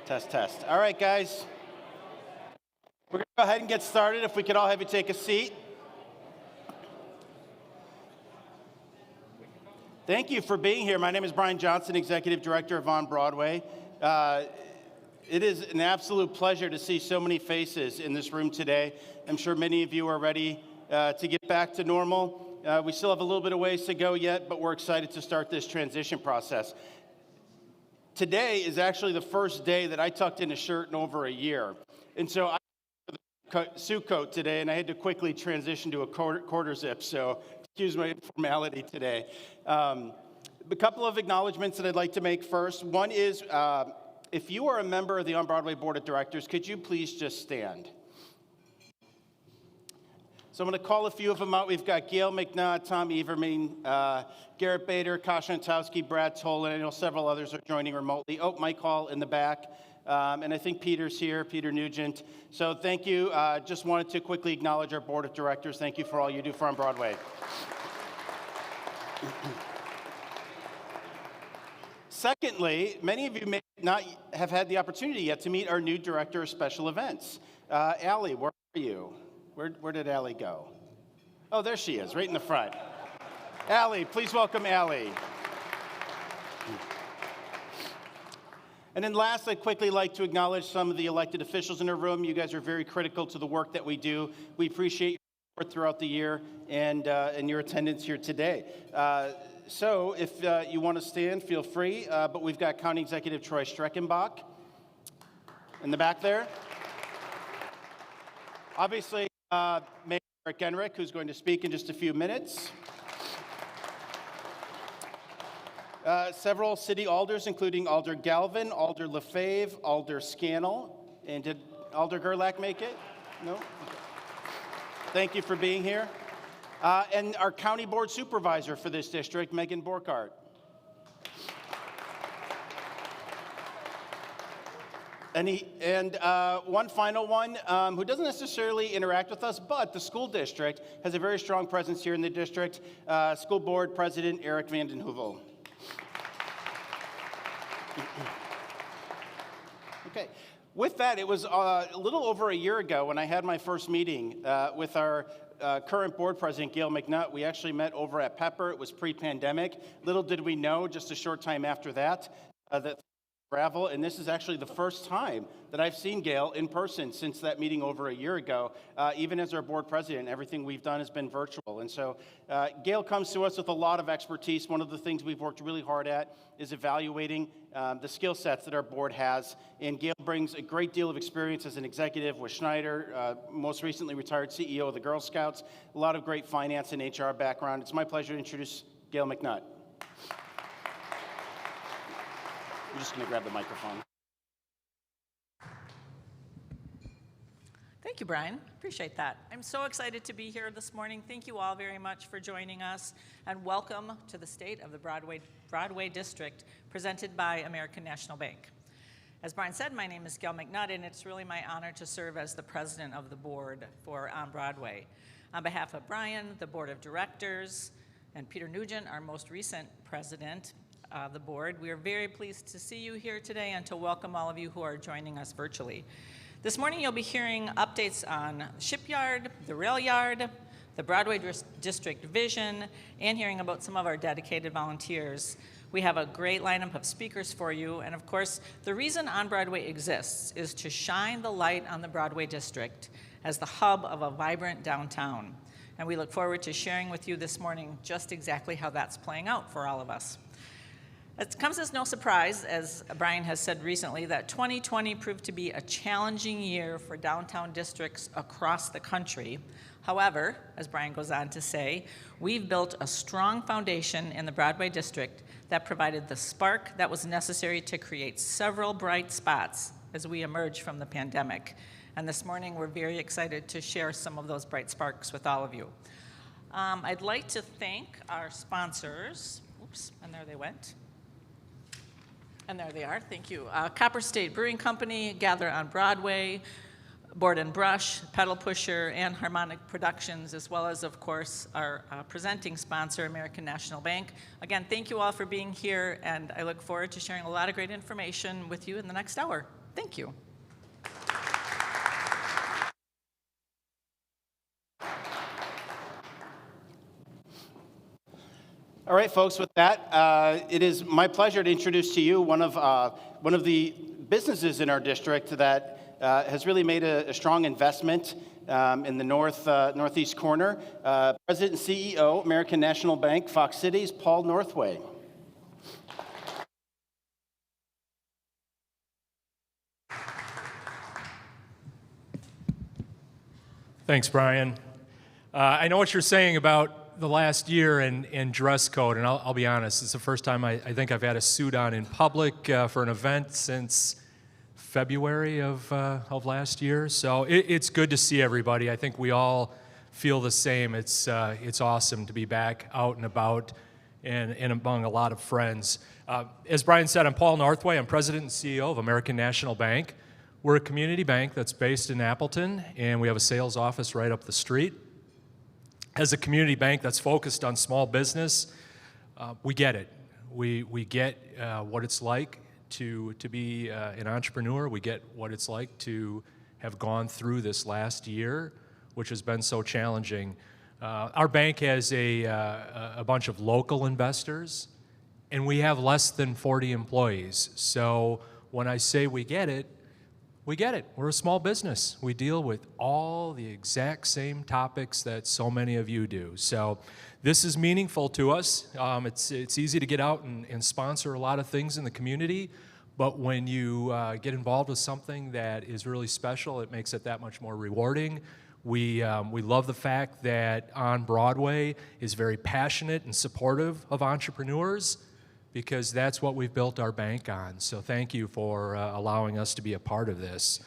Test, test. All right, guys. We're going to go ahead and get started. If we could all have you take a seat. Thank you for being here. My name is Brian Johnson, Executive Director of On Broadway. It is an absolute pleasure to see so many faces in this room today. I'm sure many of you are ready to get back to normal. We still have a little bit of ways to go yet, but we're excited to start this transition process. Today is actually the first day that I tucked in a shirt in over a year. And so I had a suit coat today, and I had to quickly transition to a quarter zip, so excuse my informality today. A couple of acknowledgments that I'd like to make first. One is, if you are a member of the On Broadway Board of Directors, could you please just stand? So I'm going to call a few of them out. We've got Gail McNutt, Tom Evermean, Garrett Bader, Kasha Antowski, Brad Tolan. I know several others are joining remotely. Oh, Mike Hall in the back. And I think Peter's here, Peter Nugent. So thank you. Just wanted to quickly acknowledge our Board of Directors. Thank you for all you do for On Broadway. Secondly, many of you may not have had the opportunity yet to meet our new Director of Special Events. Allie, where are you? Where did Allie go? Oh, there she is, right in the front. Allie, please welcome Allie. And then last, I'd quickly like to acknowledge some of the elected officials in our room. You guys are very critical to the work that we do. We appreciate your support throughout the year and your attendance here today. So if you want to stand, feel free. But we've got County Executive Troy Streckenbach in the back there. Obviously, Mayor Eric Genrich, who's going to speak in just a few minutes. Several city alders, including Alder Galvin, Alder Lefebvre, Alder Scannell. And did Alder Gerlach make it? No? Okay. Thank you for being here. And our county board supervisor for this district, Megan Borkart. And one final one, who doesn't necessarily interact with us, but the school district has a very strong presence here in the district, School Board President Eric Vanden Heuvel. Okay. With that, it was a little over a year ago when I had my first meeting with our current board president, Gail McNutt. We actually met over at Pepper. It was pre-pandemic. Little did we know, just a short time after that, that travel, and this is actually the first time that I've seen Gail in person since that meeting over a year ago. Even as our board president, everything we've done has been virtual. And so Gail comes to us with a lot of expertise. One of the things we've worked really hard at is evaluating the skill sets that our board has. And Gail brings a great deal of experience as an executive with Schneider, most recently retired CEO of the Girl Scouts, a lot of great finance and HR background. It's my pleasure to introduce Gail McNutt. I'm just going to grab the microphone. Thank you, Brian. Appreciate that. I'm so excited to be here this morning. Thank you all very much for joining us, and welcome to the State of the Broadway District, presented by American National Bank. As Brian said, my name is Gail McNutt, and it's really my honor to serve as the president of the board for On Broadway. On behalf of Brian, the board of directors, and Peter Nugent, our most recent president, the board. We are very pleased to see you here today and to welcome all of you who are joining us virtually. This morning you'll be hearing updates on Shipyard, the Rail Yard, the Broadway District Vision, and hearing about some of our dedicated volunteers. We have a great lineup of speakers for you, and of course, the reason On Broadway exists is to shine the light on the Broadway District as the hub of a vibrant downtown. And we look forward to sharing with you this morning just exactly how that's playing out for all of us. It comes as no surprise, as Brian has said recently, that 2020 proved to be a challenging year for downtown districts across the country. However, as Brian goes on to say, we've built a strong foundation in the Broadway District that provided the spark that was necessary to create several bright spots as we emerge from the pandemic. And this morning, we're very excited to share some of those bright sparks with all of you. I'd like to thank our sponsors. Oops, and there they went. And there they are, thank you. Copper State Brewing Company, Gather on Broadway, Board and Brush, Pedal Pusher, and Harmonic Productions, as well as, of course, our presenting sponsor, American National Bank. Again, thank you all for being here, and I look forward to sharing a lot of great information with you in the next hour. Thank you. All right, folks, with that, it is my pleasure to introduce to you one of the businesses in our district that has really made a strong investment in the northeast corner. President and CEO, American National Bank, Fox Cities, Paul Northway. Thanks, Brian. I know what you're saying about the last year and dress code, and I'll be honest, it's the first time I think I've had a suit on in public for an event since February of last year. So it's good to see everybody. I think we all feel the same. It's awesome to be back out and about and among a lot of friends. As Brian said, I'm Paul Northway. I'm President and CEO of American National Bank. We're a community bank that's based in Appleton, and we have a sales office right up the street. As a community bank that's focused on small business, we get it. We get what it's like to be an entrepreneur. We get what it's like to have gone through this last year, which has been so challenging. Our bank has a bunch of local investors, and we have less than 40 employees. So when I say we get it, we get it. We're a small business. We deal with all the exact same topics that so many of you do. So this is meaningful to us. It's easy to get out and sponsor a lot of things in the community, but when you get involved with something that is really special, it makes it that much more rewarding. We love the fact that On Broadway is very passionate and supportive of entrepreneurs, because that's what we've built our bank on. So thank you for allowing us to be a part of this.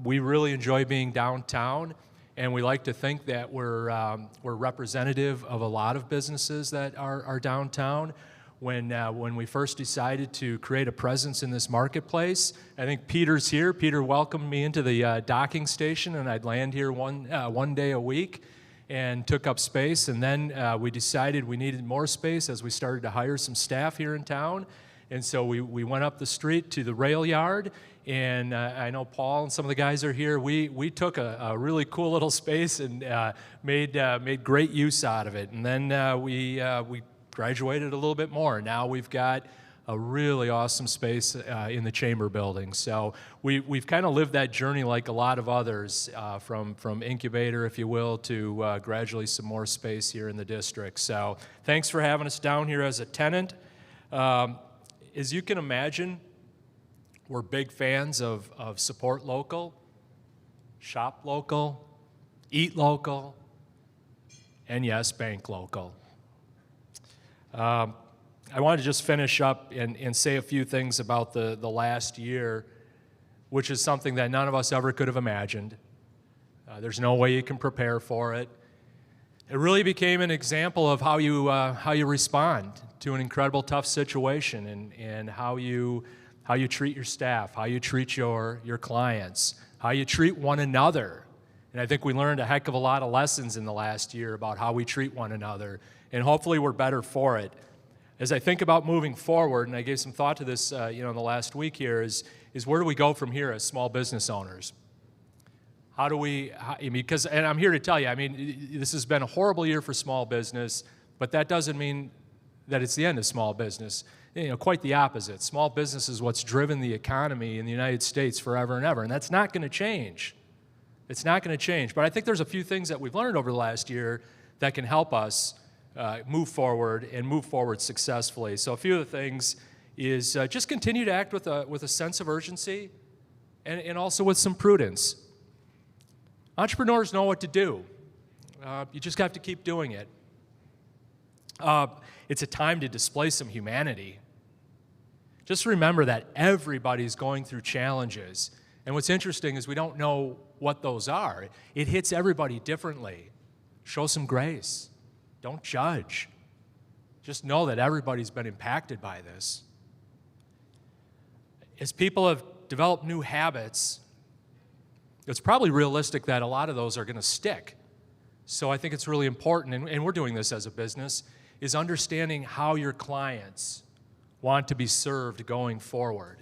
We really enjoy being downtown, and we like to think that we're representative of a lot of businesses that are downtown. When we first decided to create a presence in this marketplace, I think Peter's here. Peter welcomed me into the docking station, and I'd land here one day a week, and took up space. And then we decided we needed more space as we started to hire some staff here in town. And so we went up the street to the rail yard, and I know Paul and some of the guys are here. We took a really cool little space and made great use out of it. And then we graduated a little bit more. Now we've got a really awesome space in the Chamber building. So we've kind of lived that journey like a lot of others, from incubator, if you will, to gradually some more space here in the district. So thanks for having us down here as a tenant. As you can imagine, we're big fans of support local, shop local, eat local, and yes, bank local. I want to just finish up and say a few things about the last year, which is something that none of us ever could have imagined. There's no way you can prepare for it. It really became an example of how you respond to an incredible tough situation, and how you treat your staff, how you treat your clients, how you treat one another. And I think we learned a heck of a lot of lessons in the last year about how we treat one another, and hopefully we're better for it. As I think about moving forward, and I gave some thought to this in the last week here, is where do we go from here as small business owners? Because I'm here to tell you, this has been a horrible year for small business, but that doesn't mean that it's the end of small business. Quite the opposite. Small business is what's driven the economy in the United States forever and ever, and that's not going to change. It's not going to change. But I think there's a few things that we've learned over the last year that can help us move forward and move forward successfully. So a few of the things is just continue to act with a sense of urgency and also with some prudence. Entrepreneurs know what to do. You just have to keep doing it. It's a time to display some humanity. Just remember that everybody's going through challenges. And what's interesting is we don't know what those are. It hits everybody differently. Show some grace. Don't judge. Just know that everybody's been impacted by this. As people have developed new habits, it's probably realistic that a lot of those are going to stick. So I think it's really important, and we're doing this as a business, is understanding how your clients want to be served going forward.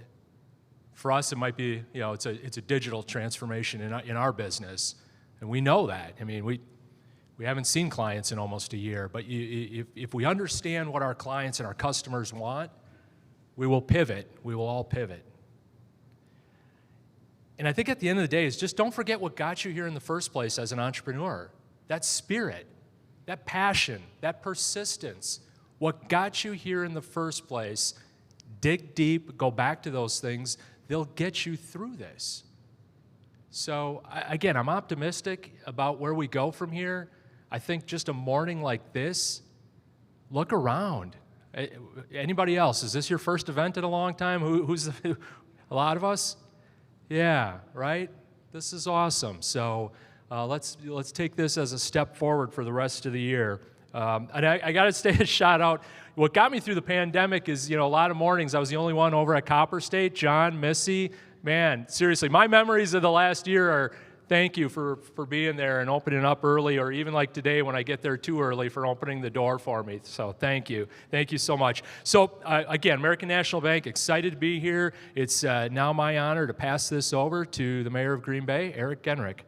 For us, it might be, it's a digital transformation in our business, and we know that. I mean, we haven't seen clients in almost a year, but if we understand what our clients and our customers want, we will pivot. We will all pivot. And I think at the end of the day is just don't forget what got you here in the first place as an entrepreneur. That spirit, that passion, that persistence, what got you here in the first place. Dig deep, go back to those things. They'll get you through this. So again, I'm optimistic about where we go from here. I think just a morning like this, look around. Anybody else? Is this your first event in a long time? Who's a lot of us? Yeah, right? This is awesome. So let's take this as a step forward for the rest of the year. And I got to say a shout out. What got me through the pandemic is, a lot of mornings I was the only one over at Copper State. John, Missy, man, seriously, my memories of the last year are thank you for being there and opening up early, or even like today when I get there too early for opening the door for me. So thank you. Thank you so much. So again, American National Bank, excited to be here. It's now my honor to pass this over to the Mayor of Green Bay, Eric Genrich.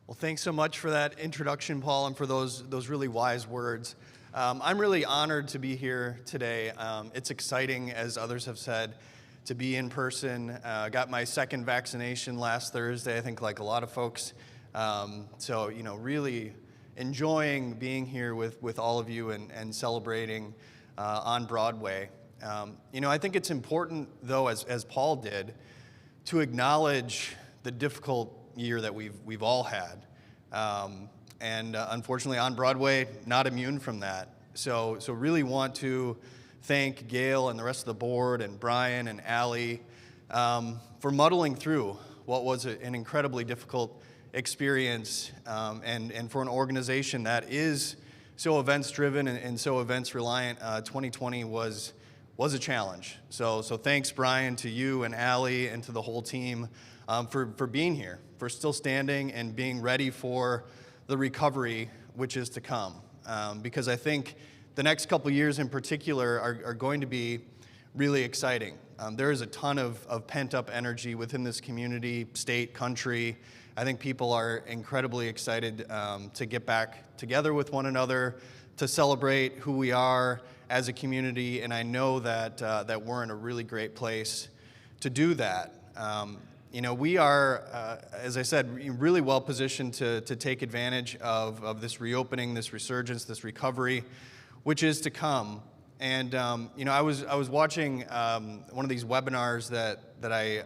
Well, thanks so much for that introduction, Paul, and for those really wise words. I'm really honored to be here today. It's exciting, as others have said, to be in person. Got my second vaccination last Thursday, I think like a lot of folks. So, really enjoying being here with all of you and celebrating on Broadway. I think it's important, though, as Paul did, to acknowledge the difficult year that we've all had. And unfortunately, on Broadway, not immune from that. So really want to thank Gail and the rest of the board and Brian and Allie for muddling through what was an incredibly difficult experience, and for an organization that is so events-driven and so events-reliant. 2020 was a challenge. So thanks, Brian, to you and Allie and to the whole team for being here, for still standing and being ready for the recovery which is to come. Because I think the next couple years in particular are going to be really exciting. There is a ton of pent-up energy within this community, state, country. I think people are incredibly excited to get back together with one another, to celebrate who we are as a community, and I know that we're in a really great place to do that. We are, as I said, really well positioned to take advantage of this reopening, this resurgence, this recovery, which is to come. And I was watching one of these webinars that I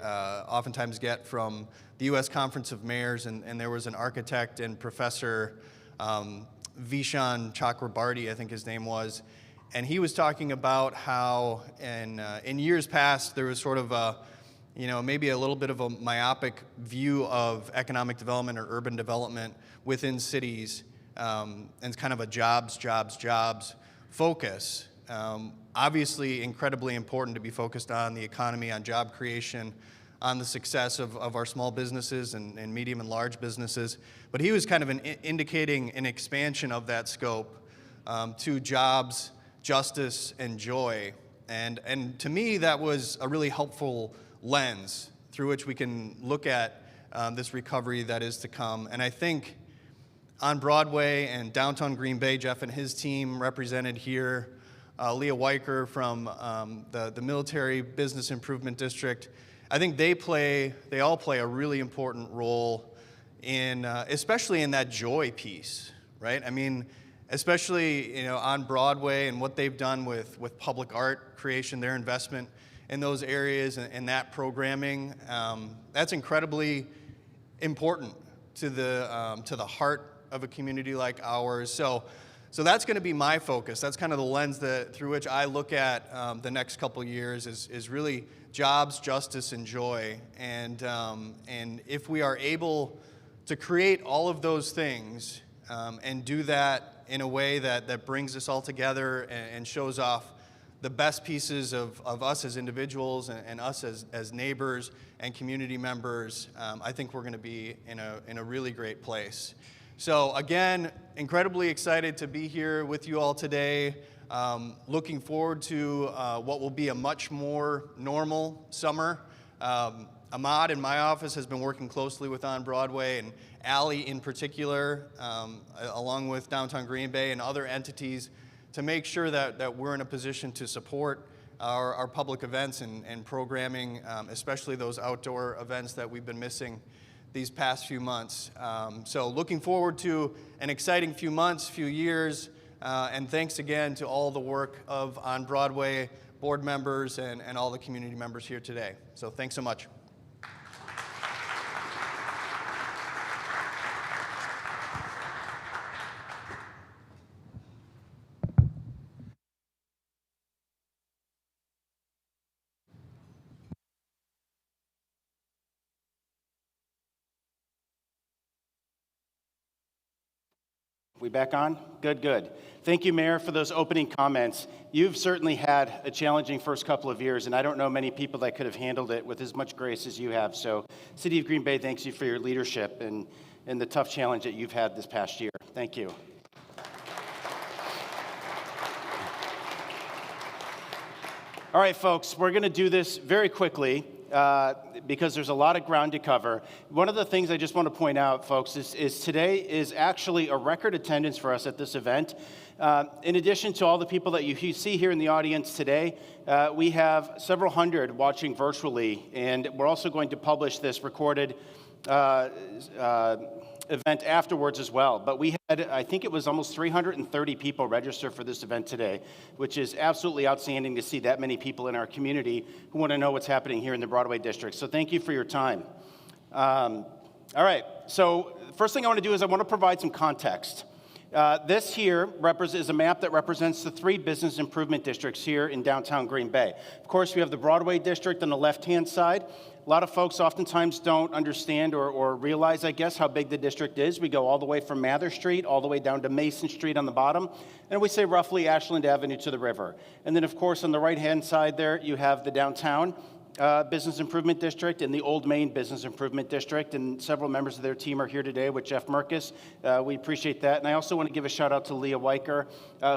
oftentimes get from the U.S. Conference of Mayors, and there was an architect and professor, Vishaan Chakrabarty, I think his name was, and he was talking about how in years past there was sort of maybe a little bit of a myopic view of economic development or urban development within cities, and it's kind of a jobs focus. Obviously incredibly important to be focused on the economy, on job creation, on the success of our small businesses and medium and large businesses. But he was kind of indicating an expansion of that scope to jobs, justice, and joy. And to me, that was a really helpful lens through which we can look at this recovery that is to come. And I think on Broadway and downtown Green Bay, Jeff and his team represented here, Leah Weicker from the Military Business Improvement District, I think they all play a really important role in, especially in that joy piece, right? I mean, especially on Broadway and what they've done with public art creation, their investment in those areas and that programming, that's incredibly important to the heart of a community like ours. So that's going to be my focus. That's kind of the lens through which I look at the next couple of years is really jobs, justice, and joy. And if we are able to create all of those things and do that in a way that brings us all together and shows off the best pieces of us as individuals and us as neighbors and community members, I think we're going to be in a really great place. So again, incredibly excited to be here with you all today. Looking forward to what will be a much more normal summer. Ahmad in my office has been working closely with On Broadway, and Allie in particular, along with Downtown Green Bay and other entities, to make sure that we're in a position to support our public events and programming, especially those outdoor events that we've been missing these past few months. So looking forward to an exciting few months, few years, and thanks again to all the work of On Broadway board members and all the community members here today. So thanks so much. We back on? Good, good. Thank you, Mayor, for those opening comments. You've certainly had a challenging first couple of years, and I don't know many people that could have handled it with as much grace as you have. So City of Green Bay thanks you for your leadership and the tough challenge that you've had this past year. Thank you. All right, folks, we're going to do this very quickly because there's a lot of ground to cover. One of the things I just want to point out, folks, is today is actually a record attendance for us at this event. In addition to all the people that you see here in the audience today, we have several hundred watching virtually, and we're also going to publish this recorded event afterwards as well. But we had, I think it was almost 330 people register for this event today, which is absolutely outstanding to see that many people in our community who want to know what's happening here in the Broadway District. So thank you for your time. All right, so the first thing I want to do is I want to provide some context. This here is a map that represents the 3 business improvement districts here in downtown Green Bay. Of course, we have the Broadway District on the left-hand side. A lot of folks oftentimes don't understand or realize, I guess, how big the district is. We go all the way from Mather Street all the way down to Mason Street on the bottom, and we say roughly Ashland Avenue to the river. And then, of course, on the right-hand side there, you have the downtown Business Improvement District and the Old Main Business Improvement District, and several members of their team are here today with Jeff Merkus. We appreciate that. And I also want to give a shout out to Leah Weicker,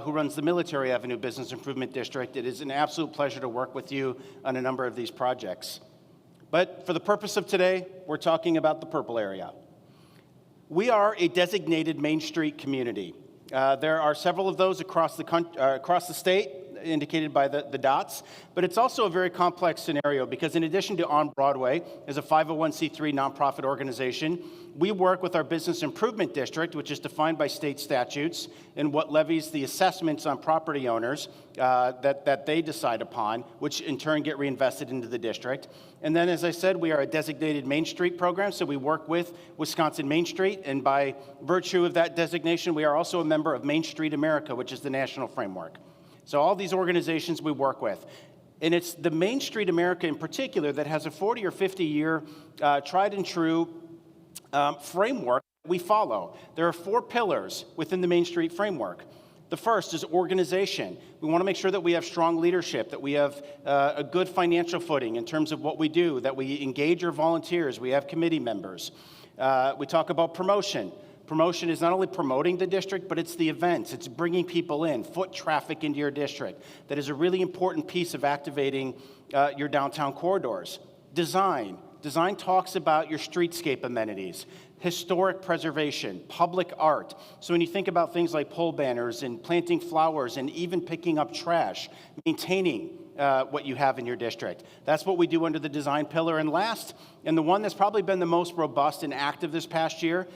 who runs the Military Avenue Business Improvement District. It is an absolute pleasure to work with you on a number of these projects. But for the purpose of today, we're talking about the purple area. We are a designated Main Street community. There are several of those across the state, indicated by the dots, but it's also a very complex scenario because in addition to On Broadway, as a 501c3 nonprofit organization, we work with our Business Improvement District, which is defined by state statutes and what levies the assessments on property owners that they decide upon, which in turn get reinvested into the district. And then, as I said, we are a designated Main Street program, so we work with Wisconsin Main Street, and by virtue of that designation, we are also a member of Main Street America, which is the national framework. So all these organizations we work with. And it's the Main Street America in particular that has a 40 or 50 year tried and true framework we follow. There are 4 pillars within the Main Street framework. The first is organization. We want to make sure that we have strong leadership, that we have a good financial footing in terms of what we do, that we engage our volunteers, we have committee members. We talk about promotion. Promotion is not only promoting the district, but it's the events. It's bringing people in, foot traffic into your district. That is a really important piece of activating your downtown corridors. Design. Design talks about your streetscape amenities, historic preservation, public art. So when you think about things like pole banners and planting flowers and even picking up trash, maintaining what you have in your district. That's what we do under the design pillar. And last, and the one that's probably been the most robust and active this past year,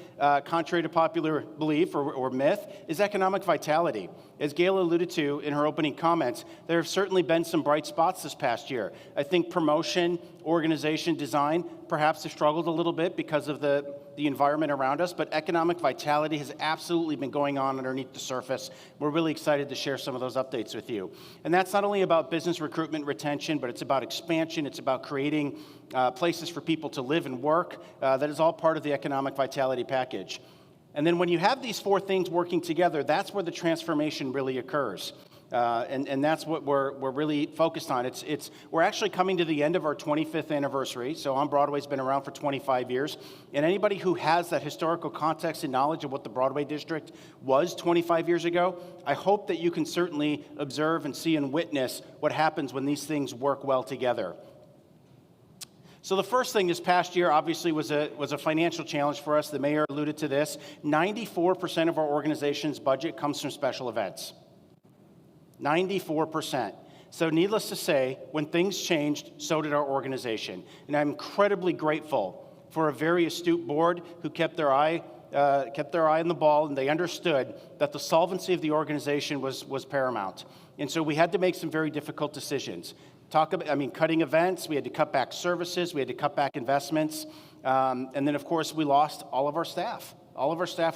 contrary to popular belief or myth, is economic vitality. As Gail alluded to in her opening comments, there have certainly been some bright spots this past year. I think promotion, organization, design perhaps have struggled a little bit because of the environment around us, but economic vitality has absolutely been going on underneath the surface. We're really excited to share some of those updates with you. And that's not only about business recruitment, retention, but it's about expansion. It's about creating places for people to live and work. That is all part of the economic vitality package. And then when you have these 4 things working together, that's where the transformation really occurs. And that's what we're really focused on. We're actually coming to the end of our 25th anniversary. So On Broadway's been around for 25 years. And anybody who has that historical context and knowledge of what the Broadway District was 25 years ago, I hope that you can certainly observe and see and witness what happens when these things work well together. So the first thing this past year obviously was a financial challenge for us. The mayor alluded to this. 94% of our organization's budget comes from special events. 94%. So needless to say, when things changed, so did our organization. And I'm incredibly grateful for a very astute board who kept their eye on the ball, and they understood that the solvency of the organization was paramount. And so we had to make some very difficult decisions. Cutting events, we had to cut back services, we had to cut back investments, and then of course we lost all of our staff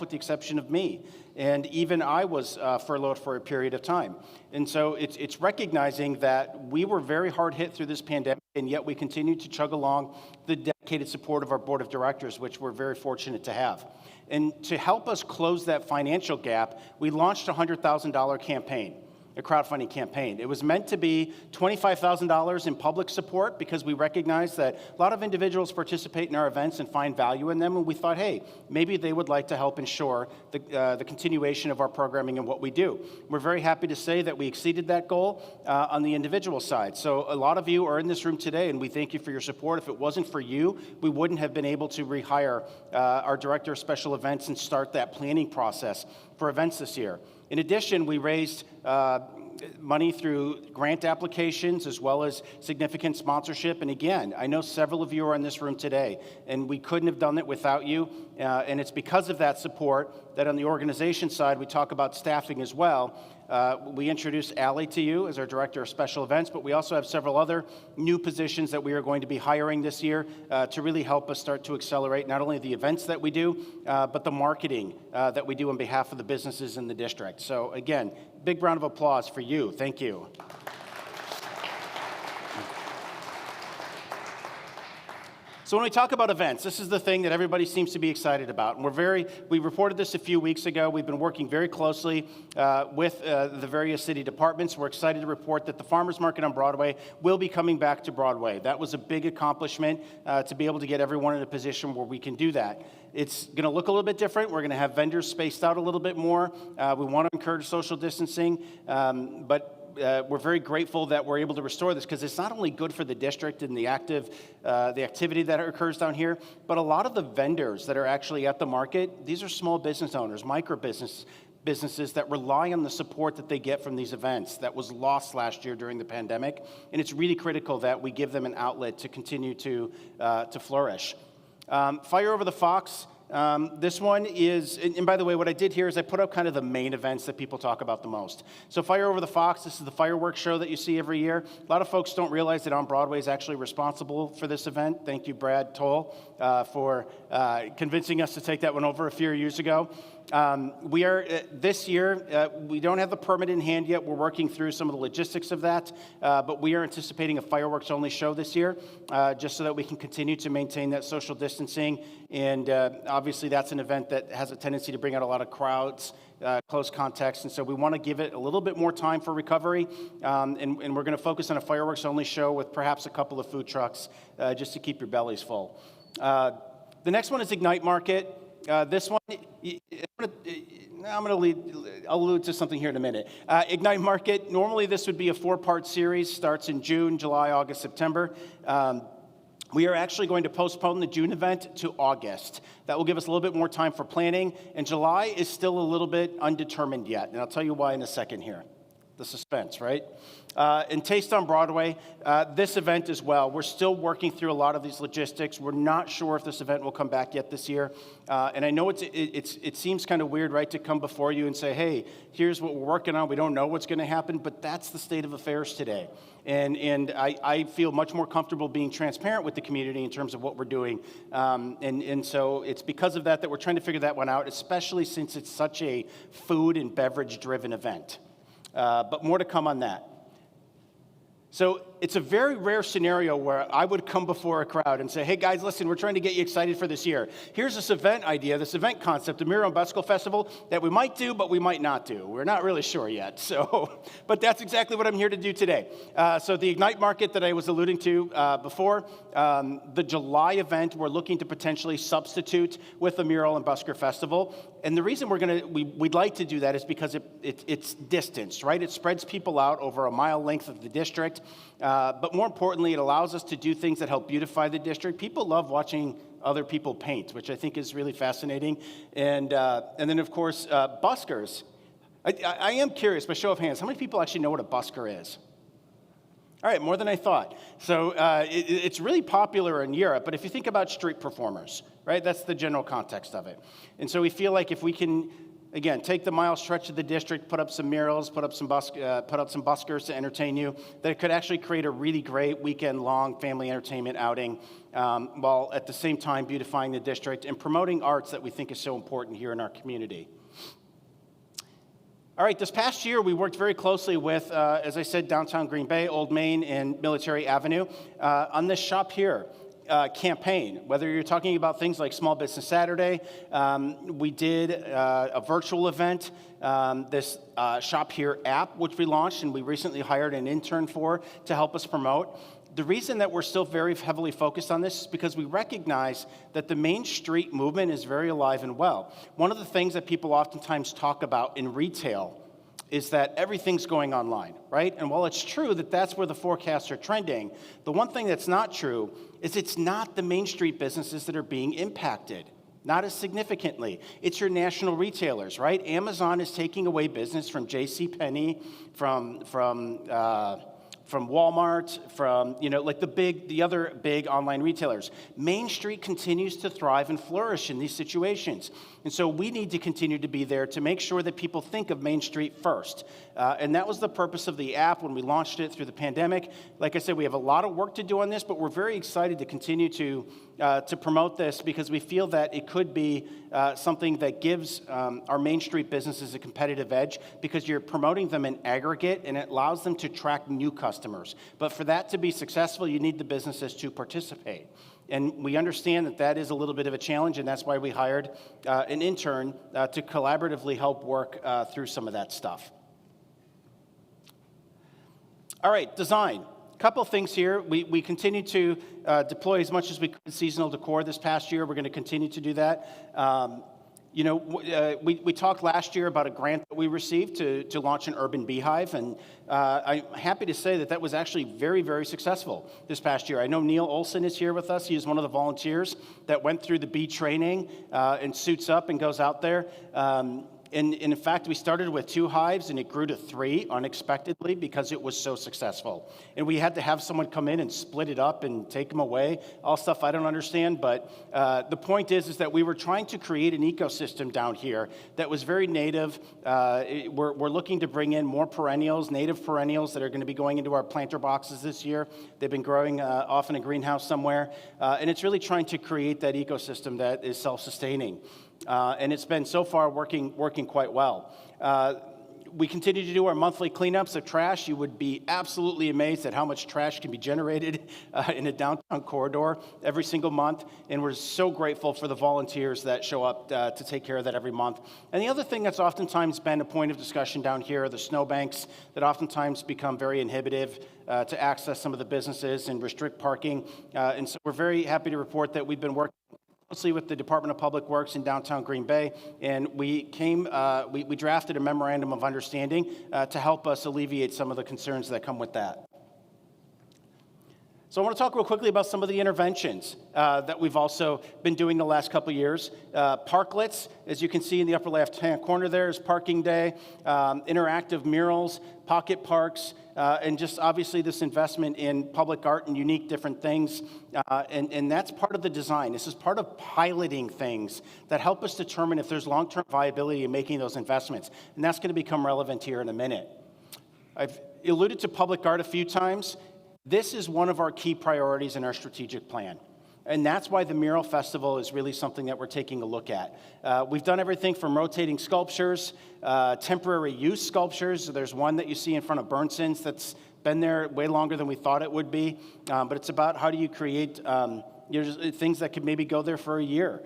with the exception of me. And even I was furloughed for a period of time. And so it's recognizing that we were very hard hit through this pandemic, and yet we continued to chug along the dedicated support of our board of directors, which we're very fortunate to have. And to help us close that financial gap, we launched a $100,000 campaign. A crowdfunding campaign. It was meant to be $25,000 in public support because we recognize that a lot of individuals participate in our events and find value in them, and we thought, hey, maybe they would like to help ensure the continuation of our programming and what we do. We're very happy to say that we exceeded that goal on the individual side. So a lot of you are in this room today, and we thank you for your support. If it wasn't for you, we wouldn't have been able to rehire our director of special events and start that planning process for events this year. In addition, we raised money through grant applications as well as significant sponsorship. And again, I know several of you are in this room today, and we couldn't have done it without you. And it's because of that support that on the organization side, we talk about staffing as well. We introduced Allie to you as our Director of Special Events, but we also have several other new positions that we are going to be hiring this year to really help us start to accelerate not only the events that we do, but the marketing that we do on behalf of the businesses in the district. So again, big round of applause for you. Thank you. So when we talk about events, this is the thing that everybody seems to be excited about. And we reported this a few weeks ago. We've been working very closely with the various city departments. We're excited to report that the Farmers Market on Broadway will be coming back to Broadway. That was a big accomplishment to be able to get everyone in a position where we can do that. It's going to look a little bit different. We're going to have vendors spaced out a little bit more. We want to encourage social distancing, but we're very grateful that we're able to restore this because it's not only good for the district and the activity that occurs down here, but a lot of the vendors that are actually at the market, these are small business owners, micro businesses that rely on the support that they get from these events that was lost last year during the pandemic. And it's really critical that we give them an outlet to continue to flourish. Fire Over the Fox. This one is, and by the way, what I did here is I put up kind of the main events that people talk about the most. So Fire Over the Fox, this is the fireworks show that you see every year. A lot of folks don't realize that On Broadway is actually responsible for this event. Thank you, Brad Toll, for convincing us to take that one over a few years ago. We are, this year, we don't have the permit in hand yet. We're working through some of the logistics of that, but we are anticipating a fireworks-only show this year, just so that we can continue to maintain that social distancing. And obviously, that's an event that has a tendency to bring out a lot of crowds, close context, and so we want to give it a little bit more time for recovery, and we're going to focus on a fireworks-only show with perhaps a couple of food trucks, just to keep your bellies full. The next one is Ignite Market. This one, I'll allude to something here in a minute. Ignite Market, normally this would be a 4-part series, starts in June, July, August, September. We are actually going to postpone the June event to August. That will give us a little bit more time for planning, and July is still a little bit undetermined yet, and I'll tell you why in a second here. The suspense, right? And Taste on Broadway, this event as well. We're still working through a lot of these logistics. We're not sure if this event will come back yet this year. And I know it seems kind of weird, right, to come before you and say, hey, here's what we're working on. We don't know what's going to happen, but that's the state of affairs today. And I feel much more comfortable being transparent with the community in terms of what we're doing. And so it's because of that we're trying to figure that one out, especially since it's such a food and beverage-driven event. But more to come on that. So it's a very rare scenario where I would come before a crowd and say, hey guys, listen, we're trying to get you excited for this year. Here's this event idea, this event concept, the Mural and Busker Festival, that we might do, but we might not do. We're not really sure yet. So, but that's exactly what I'm here to do today. So the Ignite Market that I was alluding to before, the July event, we're looking to potentially substitute with the Mural and Busker Festival. And the reason we'd like to do that is because it's distance, right? It spreads people out over a mile length of the district. But more importantly, it allows us to do things that help beautify the district. People love watching other people paint, which I think is really fascinating. And then, of course, buskers. I am curious, by show of hands, how many people actually know what a busker is? All right, more than I thought. So it's really popular in Europe, but if you think about street performers, right, that's the general context of it. And so we feel like if we can, again, take the mile stretch of the district, put up some murals, put up some buskers to entertain you, that it could actually create a really great weekend-long family entertainment outing while at the same time beautifying the district and promoting arts that we think is so important here in our community. All right, this past year, we worked very closely with, as I said, downtown Green Bay, Old Main, and Military Avenue on this Shop Here campaign. Whether you're talking about things like Small Business Saturday, we did a virtual event, this Shop Here app, which we launched, and we recently hired an intern for to help us promote. The reason that we're still very heavily focused on this is because we recognize that the Main Street movement is very alive and well. One of the things that people oftentimes talk about in retail is that everything's going online, right? And while it's true that that's where the forecasts are trending, the one thing that's not true is it's not the Main Street businesses that are being impacted. Not as significantly. It's your national retailers, right? Amazon is taking away business from JCPenney, from Walmart, from, like the other big online retailers. Main Street continues to thrive and flourish in these situations. And so we need to continue to be there to make sure that people think of Main Street first. And that was the purpose of the app when we launched it through the pandemic. Like I said, we have a lot of work to do on this, but we're very excited to continue to promote this because we feel that it could be something that gives our Main Street businesses a competitive edge because you're promoting them in aggregate and it allows them to track new customers. But for that to be successful, you need the businesses to participate. And we understand that that is a little bit of a challenge, and that's why we hired an intern to collaboratively help work through some of that stuff. All right, design. A couple of things here. We continue to deploy as much as we could seasonal decor this past year. We're going to continue to do that. We talked last year about a grant that we received to launch an urban beehive, and I'm happy to say that that was actually very, very successful this past year. I know Neil Olson is here with us. He is one of the volunteers that went through the bee training and suits up and goes out there. And in fact, we started with 2 hives, and it grew to 3 unexpectedly because it was so successful. And we had to have someone come in and split it up and take them away, all stuff I don't understand. But the point is that we were trying to create an ecosystem down here that was very native. We're looking to bring in more perennials, native perennials that are going to be going into our planter boxes this year. They've been growing off in a greenhouse somewhere. And it's really trying to create that ecosystem that is self-sustaining. And it's been so far working quite well. We continue to do our monthly cleanups of trash. You would be absolutely amazed at how much trash can be generated in a downtown corridor every single month. And we're so grateful for the volunteers that show up to take care of that every month. And the other thing that's oftentimes been a point of discussion down here are the snowbanks that oftentimes become very inhibitive to access some of the businesses and restrict parking. And so we're very happy to report that we've been working closely with the Department of Public Works in downtown Green Bay, and we drafted a memorandum of understanding to help us alleviate some of the concerns that come with that. So I want to talk real quickly about some of the interventions that we've also been doing the last couple of years. Parklets, as you can see in the upper left-hand corner there, is Parking Day, interactive murals, pocket parks, and just obviously this investment in public art and unique different things. And that's part of the design. This is part of piloting things that help us determine if there's long-term viability in making those investments. And that's going to become relevant here in a minute. I've alluded to public art a few times. This is one of our key priorities in our strategic plan. And that's why the Mural Festival is really something that we're taking a look at. We've done everything from rotating sculptures, temporary use sculptures. There's one that you see in front of Burnson's that's been there way longer than we thought it would be. But it's about how do you create things that could maybe go there for a year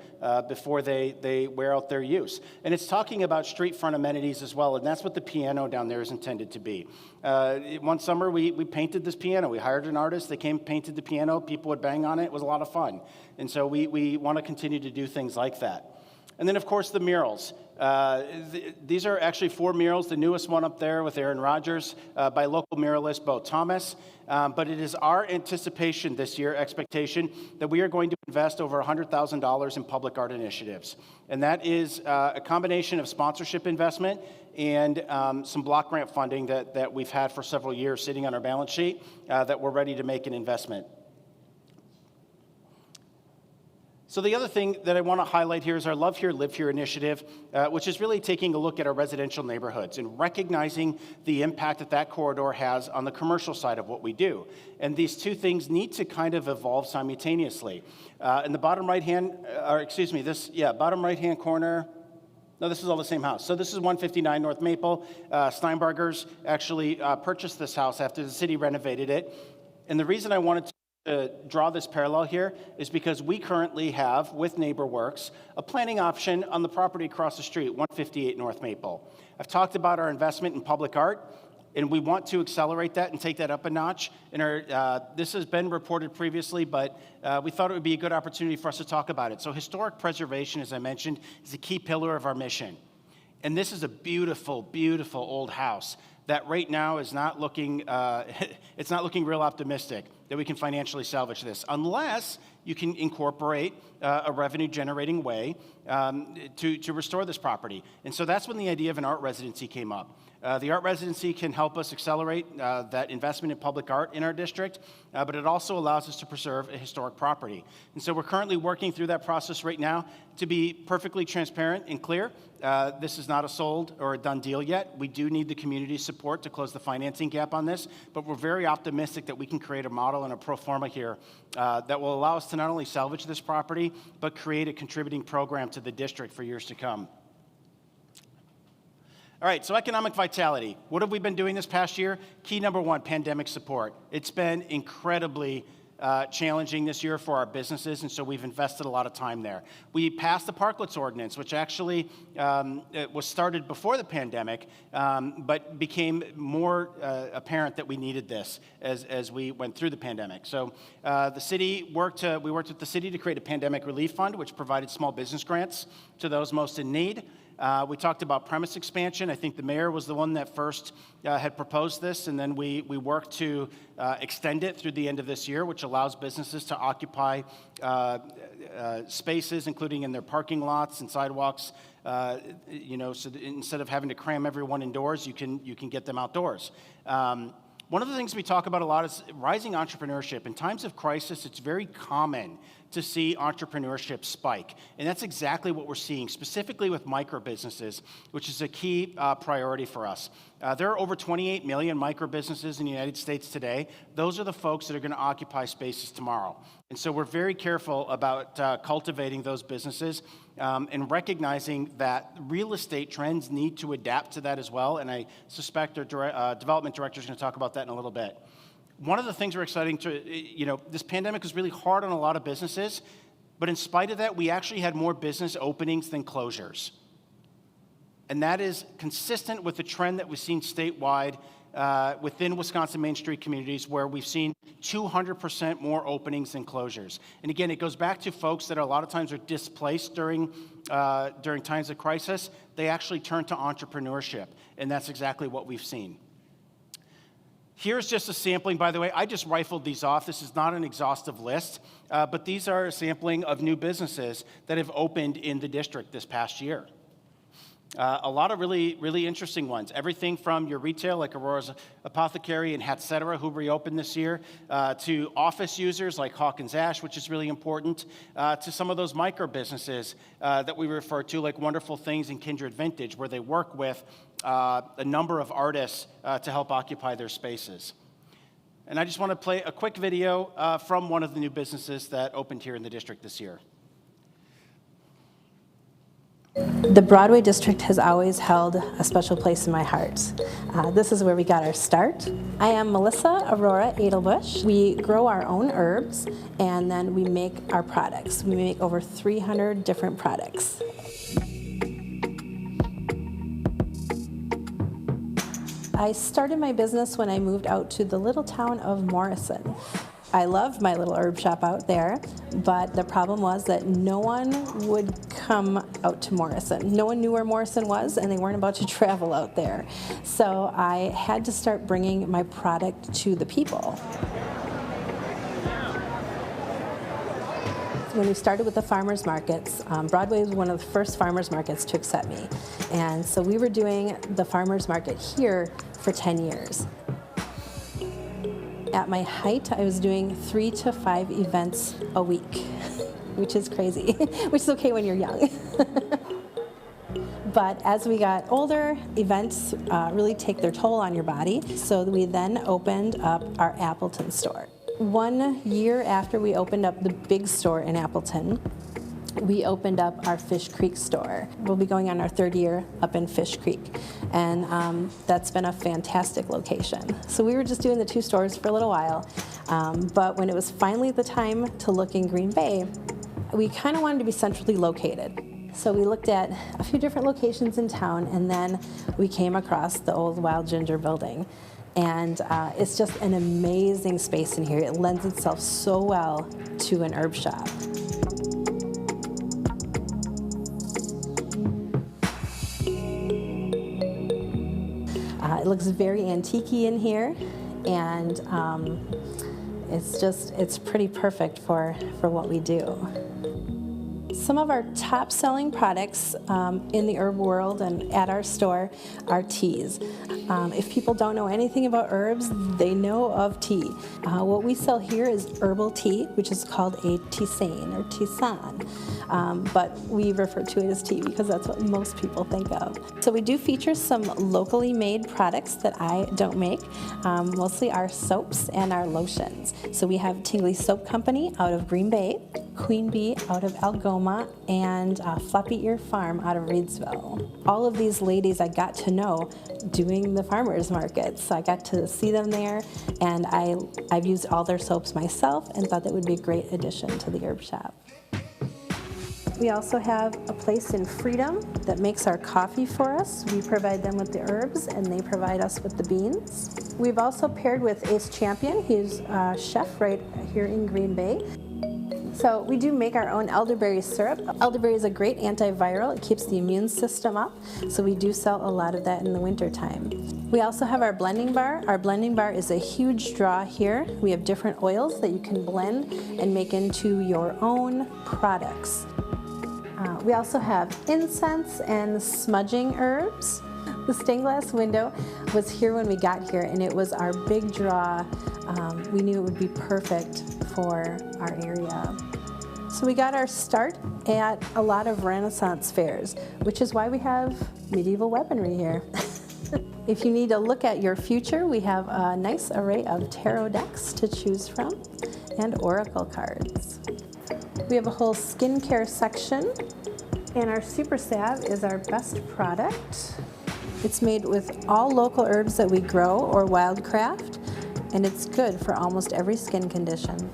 before they wear out their use. And it's talking about street front amenities as well, and that's what the piano down there is intended to be. One summer, we painted this piano. We hired an artist. They came, painted the piano. People would bang on it. It was a lot of fun. And so we want to continue to do things like that. And then, of course, the murals. These are actually 4 murals. The newest one up there with Aaron Rodgers by local muralist Bo Thomas. But it is our anticipation this year, expectation, that we are going to invest over $100,000 in public art initiatives. And that is a combination of sponsorship investment and some block grant funding that we've had for several years sitting on our balance sheet that we're ready to make an investment. So the other thing that I want to highlight here is our Love Here, Live Here initiative, which is really taking a look at our residential neighborhoods and recognizing the impact that that corridor has on the commercial side of what we do. And these two things need to kind of evolve simultaneously. In the bottom right-hand, bottom right-hand corner, no, this is all the same house. So this is 159 North Maple. Steinbargers actually purchased this house after the city renovated it. And the reason I wanted to draw this parallel here is because we currently have, with NeighborWorks, a planning option on the property across the street, 158 North Maple. I've talked about our investment in public art, and we want to accelerate that and take that up a notch. And this has been reported previously, but we thought it would be a good opportunity for us to talk about it. So historic preservation, as I mentioned, is a key pillar of our mission. And this is a beautiful, beautiful old house that right now is not looking, it's not looking real optimistic that we can financially salvage this, unless you can incorporate a revenue-generating way to restore this property. And so that's when the idea of an art residency came up. The art residency can help us accelerate that investment in public art in our district, but it also allows us to preserve a historic property. And so we're currently working through that process right now. To be perfectly transparent and clear, this is not a sold or a done deal yet. We do need the community's support to close the financing gap on this, but we're very optimistic that we can create a model and a pro forma here that will allow us to not only salvage this property, but create a contributing program to the district for years to come. All right, so economic vitality. What have we been doing this past year? Key number 1, pandemic support. It's been incredibly challenging this year for our businesses, and so we've invested a lot of time there. We passed the parklets ordinance, which actually it was started before the pandemic, but became more apparent that we needed this as we went through the pandemic. So the city we worked with the city to create a pandemic relief fund, which provided small business grants to those most in need. We talked about premise expansion. I think the mayor was the one that first had proposed this, and then we worked to extend it through the end of this year, which allows businesses to occupy spaces, including in their parking lots and sidewalks. So instead of having to cram everyone indoors, you can get them outdoors. One of the things we talk about a lot is rising entrepreneurship. In times of crisis, it's very common to see entrepreneurship spike. And that's exactly what we're seeing, specifically with micro businesses, which is a key priority for us. There are over 28 million micro businesses in the United States today. Those are the folks that are going to occupy spaces tomorrow. And so we're very careful about cultivating those businesses and recognizing that real estate trends need to adapt to that as well. And I suspect our development director is going to talk about that in a little bit. One of the things we're excited to, this pandemic was really hard on a lot of businesses, but in spite of that, we actually had more business openings than closures. And that is consistent with the trend that we've seen statewide within Wisconsin Main Street communities, where we've seen 200% more openings than closures. And again, it goes back to folks that a lot of times are displaced during times of crisis. They actually turn to entrepreneurship, and that's exactly what we've seen. Here's just a sampling, by the way. I just rifled these off. This is not an exhaustive list, but these are a sampling of new businesses that have opened in the district this past year. A lot of really, really interesting ones. Everything from your retail, like Aurora's Apothecary and Hatcetera, who reopened this year, to office users like Hawkins Ash, which is really important, to some of those micro businesses that we refer to, like Wonderful Things and Kindred Vintage, where they work with a number of artists to help occupy their spaces. And I just want to play a quick video from one of the new businesses that opened here in the district this year. The Broadway District has always held a special place in my heart. This is where we got our start. I am Melissa Aurora Edelbush. We grow our own herbs and then we make our products. We make over 300 different products. I started my business when I moved out to the little town of Morrison. I loved my little herb shop out there, but the problem was that no one would come out to Morrison. No one knew where Morrison was, and they weren't about to travel out there. So I had to start bringing my product to the people. When we started with the farmers markets, Broadway was one of the first farmers markets to accept me. And so we were doing the farmers market here for 10 years. At my height, I was doing 3 to 5 events a week, which is crazy, which is okay when you're young. But as we got older, events really take their toll on your body. So we then opened up our Appleton store. 1 year after we opened up the big store in Appleton, we opened up our Fish Creek store. We'll be going on our 3rd year up in Fish Creek, and that's been a fantastic location. So we were just doing the 2 stores for a little while, but when it was finally the time to look in Green Bay, we kind of wanted to be centrally located. So we looked at a few different locations in town, and then we came across the old Wild Ginger building. And it's just an amazing space in here. It lends itself so well to an herb shop. It looks very antique-y in here, and it's pretty perfect for what we do. Some of our top-selling products in the herb world and at our store are teas. If people don't know anything about herbs, they know of tea. What we sell here is herbal tea, which is called a tisane or tisane. But we refer to it as tea because that's what most people think of. So we do feature some locally made products that I don't make, mostly our soaps and our lotions. So we have Tingley Soap Company out of Green Bay, Queen Bee out of Algoma, and Floppy Ear Farm out of Reedsville. All of these ladies I got to know doing the farmers markets. So I got to see them there, and I've used all their soaps myself and thought that would be a great addition to the herb shop. We also have a place in Freedom that makes our coffee for us. We provide them with the herbs and they provide us with the beans. We've also paired with Ace Champion. He's a chef right here in Green Bay. So we do make our own elderberry syrup. Elderberry is a great antiviral. It keeps the immune system up. So we do sell a lot of that in the wintertime. We also have our blending bar. Our blending bar is a huge draw here. We have different oils that you can blend and make into your own products. We also have incense and smudging herbs. The stained glass window was here when we got here, and it was our big draw. We knew it would be perfect for our area. So we got our start at a lot of Renaissance fairs, which is why we have medieval weaponry here. If you need to look at your future, we have a nice array of tarot decks to choose from and oracle cards. We have a whole skincare section, and our Super Salve is our best product. It's made with all local herbs that we grow or wildcraft, and it's good for almost every skin condition.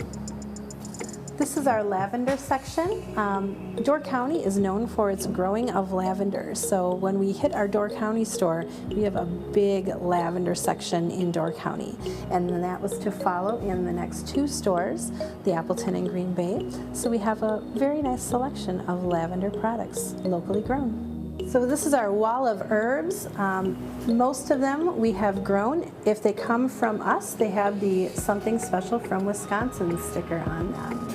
This is our lavender section. Door County is known for its growing of lavender. So when we hit our Door County store, we have a big lavender section in Door County. And then that was to follow in the next 2 stores, the Appleton and Green Bay. So we have a very nice selection of lavender products, locally grown. So this is our wall of herbs. Most of them we have grown. If they come from us, they have the Something Special from Wisconsin sticker on them.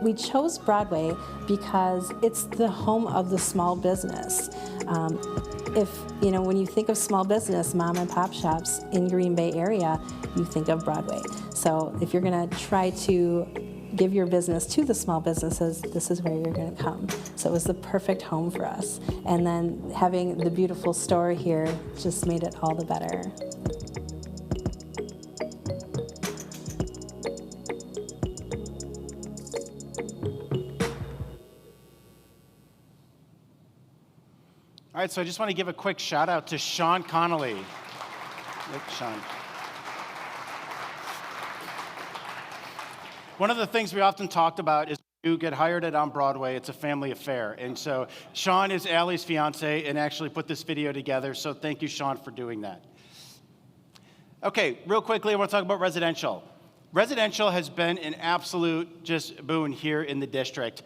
We chose Broadway because it's the home of the small business. When you think of small business, mom and pop shops in Green Bay area, you think of Broadway. So if you're gonna try to give your business to the small businesses, this is where you're going to come. So it was the perfect home for us. And then having the beautiful store here just made it all the better. All right, so I just want to give a quick shout out to Sean Connolly. Look, Sean. One of the things we often talked about is you get hired at On Broadway, it's a family affair. And so Sean is Allie's fiance and actually put this video together. So thank you, Sean, for doing that. Okay, real quickly, I want to talk about residential. Residential has been an absolute just boon here in the district.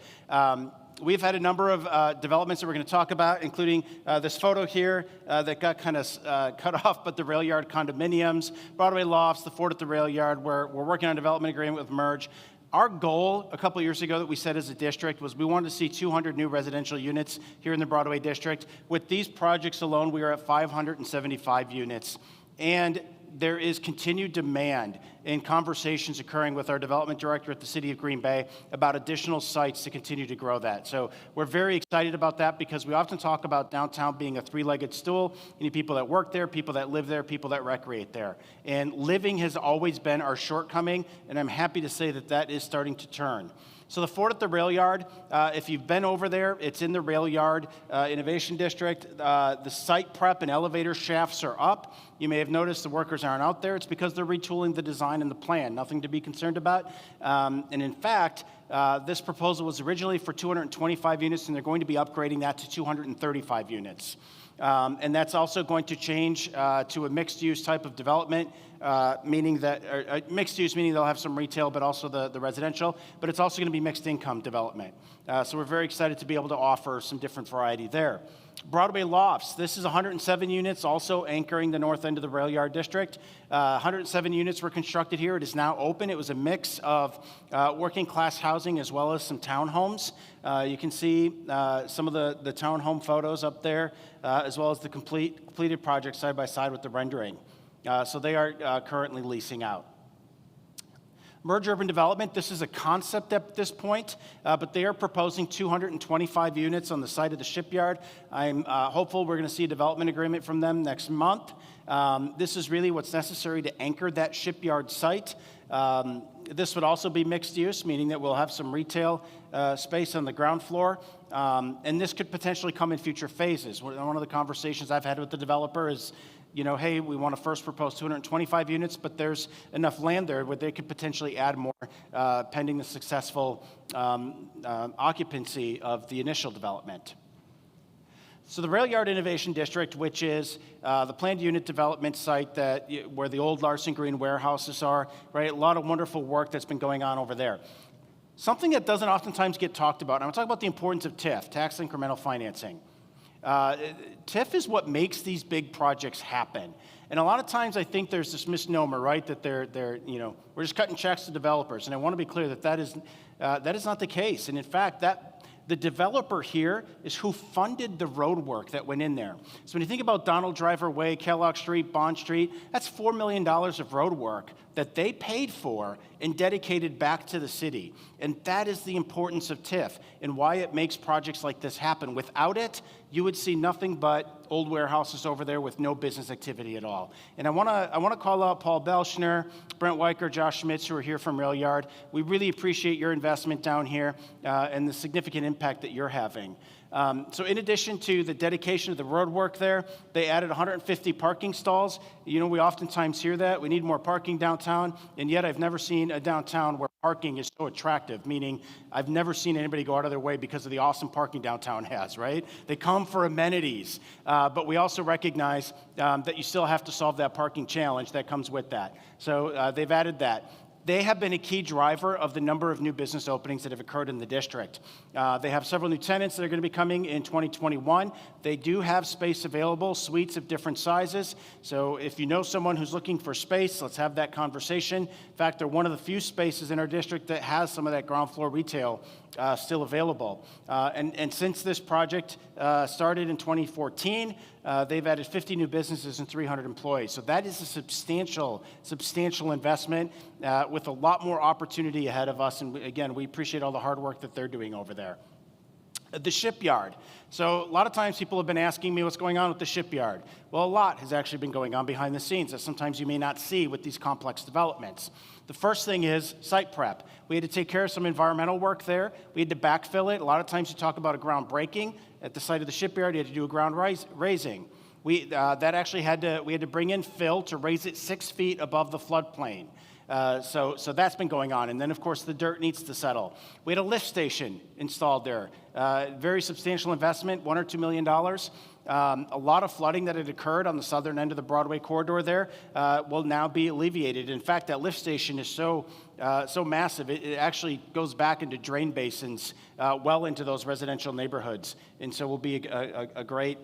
We've had a number of developments that we're going to talk about, including this photo here that got kind of cut off, but the rail yard condominiums, Broadway Lofts, the Fort at the rail yard, where we're working on a development agreement with Merge. Our goal a couple of years ago that we set as a district was we wanted to see 200 new residential units here in the Broadway District. With these projects alone, we are at 575 units. And there is continued demand and conversations occurring with our development director at the City of Green Bay about additional sites to continue to grow that. So we're very excited about that because we often talk about downtown being a three-legged stool. You need people that work there, people that live there, people that recreate there. And living has always been our shortcoming, and I'm happy to say that that is starting to turn. So the Fort at the Rail Yard, if you've been over there, it's in the Rail Yard Innovation District. The site prep and elevator shafts are up. You may have noticed the workers aren't out there. It's because they're retooling the design and the plan. Nothing to be concerned about. And in fact, this proposal was originally for 225 units, and they're going to be upgrading that to 235 units. And that's also going to change to a mixed-use type of development, meaning that mixed-use meaning they'll have some retail, but also the residential. But it's also going to be mixed-income development. So we're very excited to be able to offer some different variety there. Broadway Lofts. This is 107 units, also anchoring the north end of the Rail Yard District. 107 units were constructed here. It is now open. It was a mix of working-class housing as well as some townhomes. You can see some of the townhome photos up there, as well as the completed project side by side with the rendering. So they are currently leasing out. Merge Urban Development, this is a concept at this point, but they are proposing 225 units on the site of the shipyard. I'm hopeful we're going to see a development agreement from them next month. This is really what's necessary to anchor that shipyard site. This would also be mixed use, meaning that we'll have some retail space on the ground floor. And this could potentially come in future phases. One of the conversations I've had with the developer is, you know, hey, we want to first propose 225 units, but there's enough land there where they could potentially add more pending the successful occupancy of the initial development. So the Rail Yard Innovation District, which is the planned unit development site where the old Larson Green warehouses are, right? A lot of wonderful work that's been going on over there. Something that doesn't oftentimes get talked about, and I'm talking about the importance of TIF, tax incremental financing. TIF is what makes these big projects happen. And a lot of times I think there's this misnomer, right, that they're we're just cutting checks to developers. And I want to be clear that is not the case. And in fact, the developer here is who funded the road work that went in there. So when you think about Donald Driver Way, Kellogg Street, Bond Street, that's $4 million of road work that they paid for and dedicated back to the city. And that is the importance of TIF and why it makes projects like this happen. Without it, you would see nothing but old warehouses over there with no business activity at all. And I want to call out Paul Belschner, Brent Weicker, Josh Schmitz, who are here from Rail Yard. We really appreciate your investment down here and the significant impact that you're having. So in addition to the dedication of the road work there, they added 150 parking stalls. You know, we oftentimes hear that. We need more parking downtown, and yet I've never seen a downtown where parking is so attractive, meaning I've never seen anybody go out of their way because of the awesome parking downtown has, right? They come for amenities, but we also recognize that you still have to solve that parking challenge that comes with that. So they've added that. They have been a key driver of the number of new business openings that have occurred in the district. They have several new tenants that are going to be coming in 2021. They do have space available, suites of different sizes. So if you know someone who's looking for space, let's have that conversation. In fact, they're one of the few spaces in our district that has some of that ground floor retail still available. And since this project started in 2014, they've added 50 new businesses and 300 employees. So that is a substantial investment with a lot more opportunity ahead of us. And again, we appreciate all the hard work that they're doing over there. The shipyard. So a lot of times people have been asking me what's going on with the shipyard. Well, a lot has actually been going on behind the scenes that sometimes you may not see with these complex developments. The first thing is site prep. We had to take care of some environmental work there. We had to backfill it. A lot of times you talk about a ground breaking at the site of the shipyard. You had to do a ground raising. We had to bring in fill to raise it 6 feet above the floodplain. So that's been going on. And then, of course, the dirt needs to settle. We had a lift station installed there. Very substantial investment, $1 or $2 million. A lot of flooding that had occurred on the southern end of the Broadway corridor there will now be alleviated. In fact, that lift station is so massive, it actually goes back into drain basins well into those residential neighborhoods. And so will be a great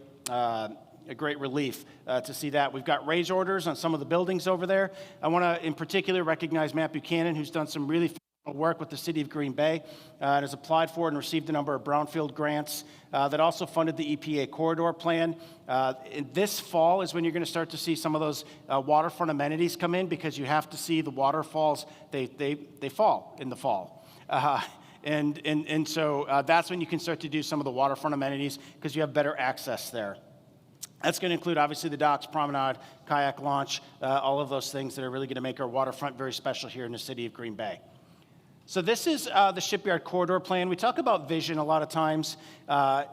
relief to see that. We've got raise orders on some of the buildings over there. I want to, in particular, recognize Matt Buchanan, who's done some really work with the city of Green Bay and has applied for and received a number of brownfield grants that also funded the EPA corridor plan. This fall is when you're going to start to see some of those waterfront amenities come in, because you have to see the waterfalls, they fall in the fall. And so that's when you can start to do some of the waterfront amenities, because you have better access there. That's going to include, obviously, the docks, promenade, kayak launch, all of those things that are really going to make our waterfront very special here in the city of Green Bay. So this is the shipyard corridor plan. We talk about vision a lot of times.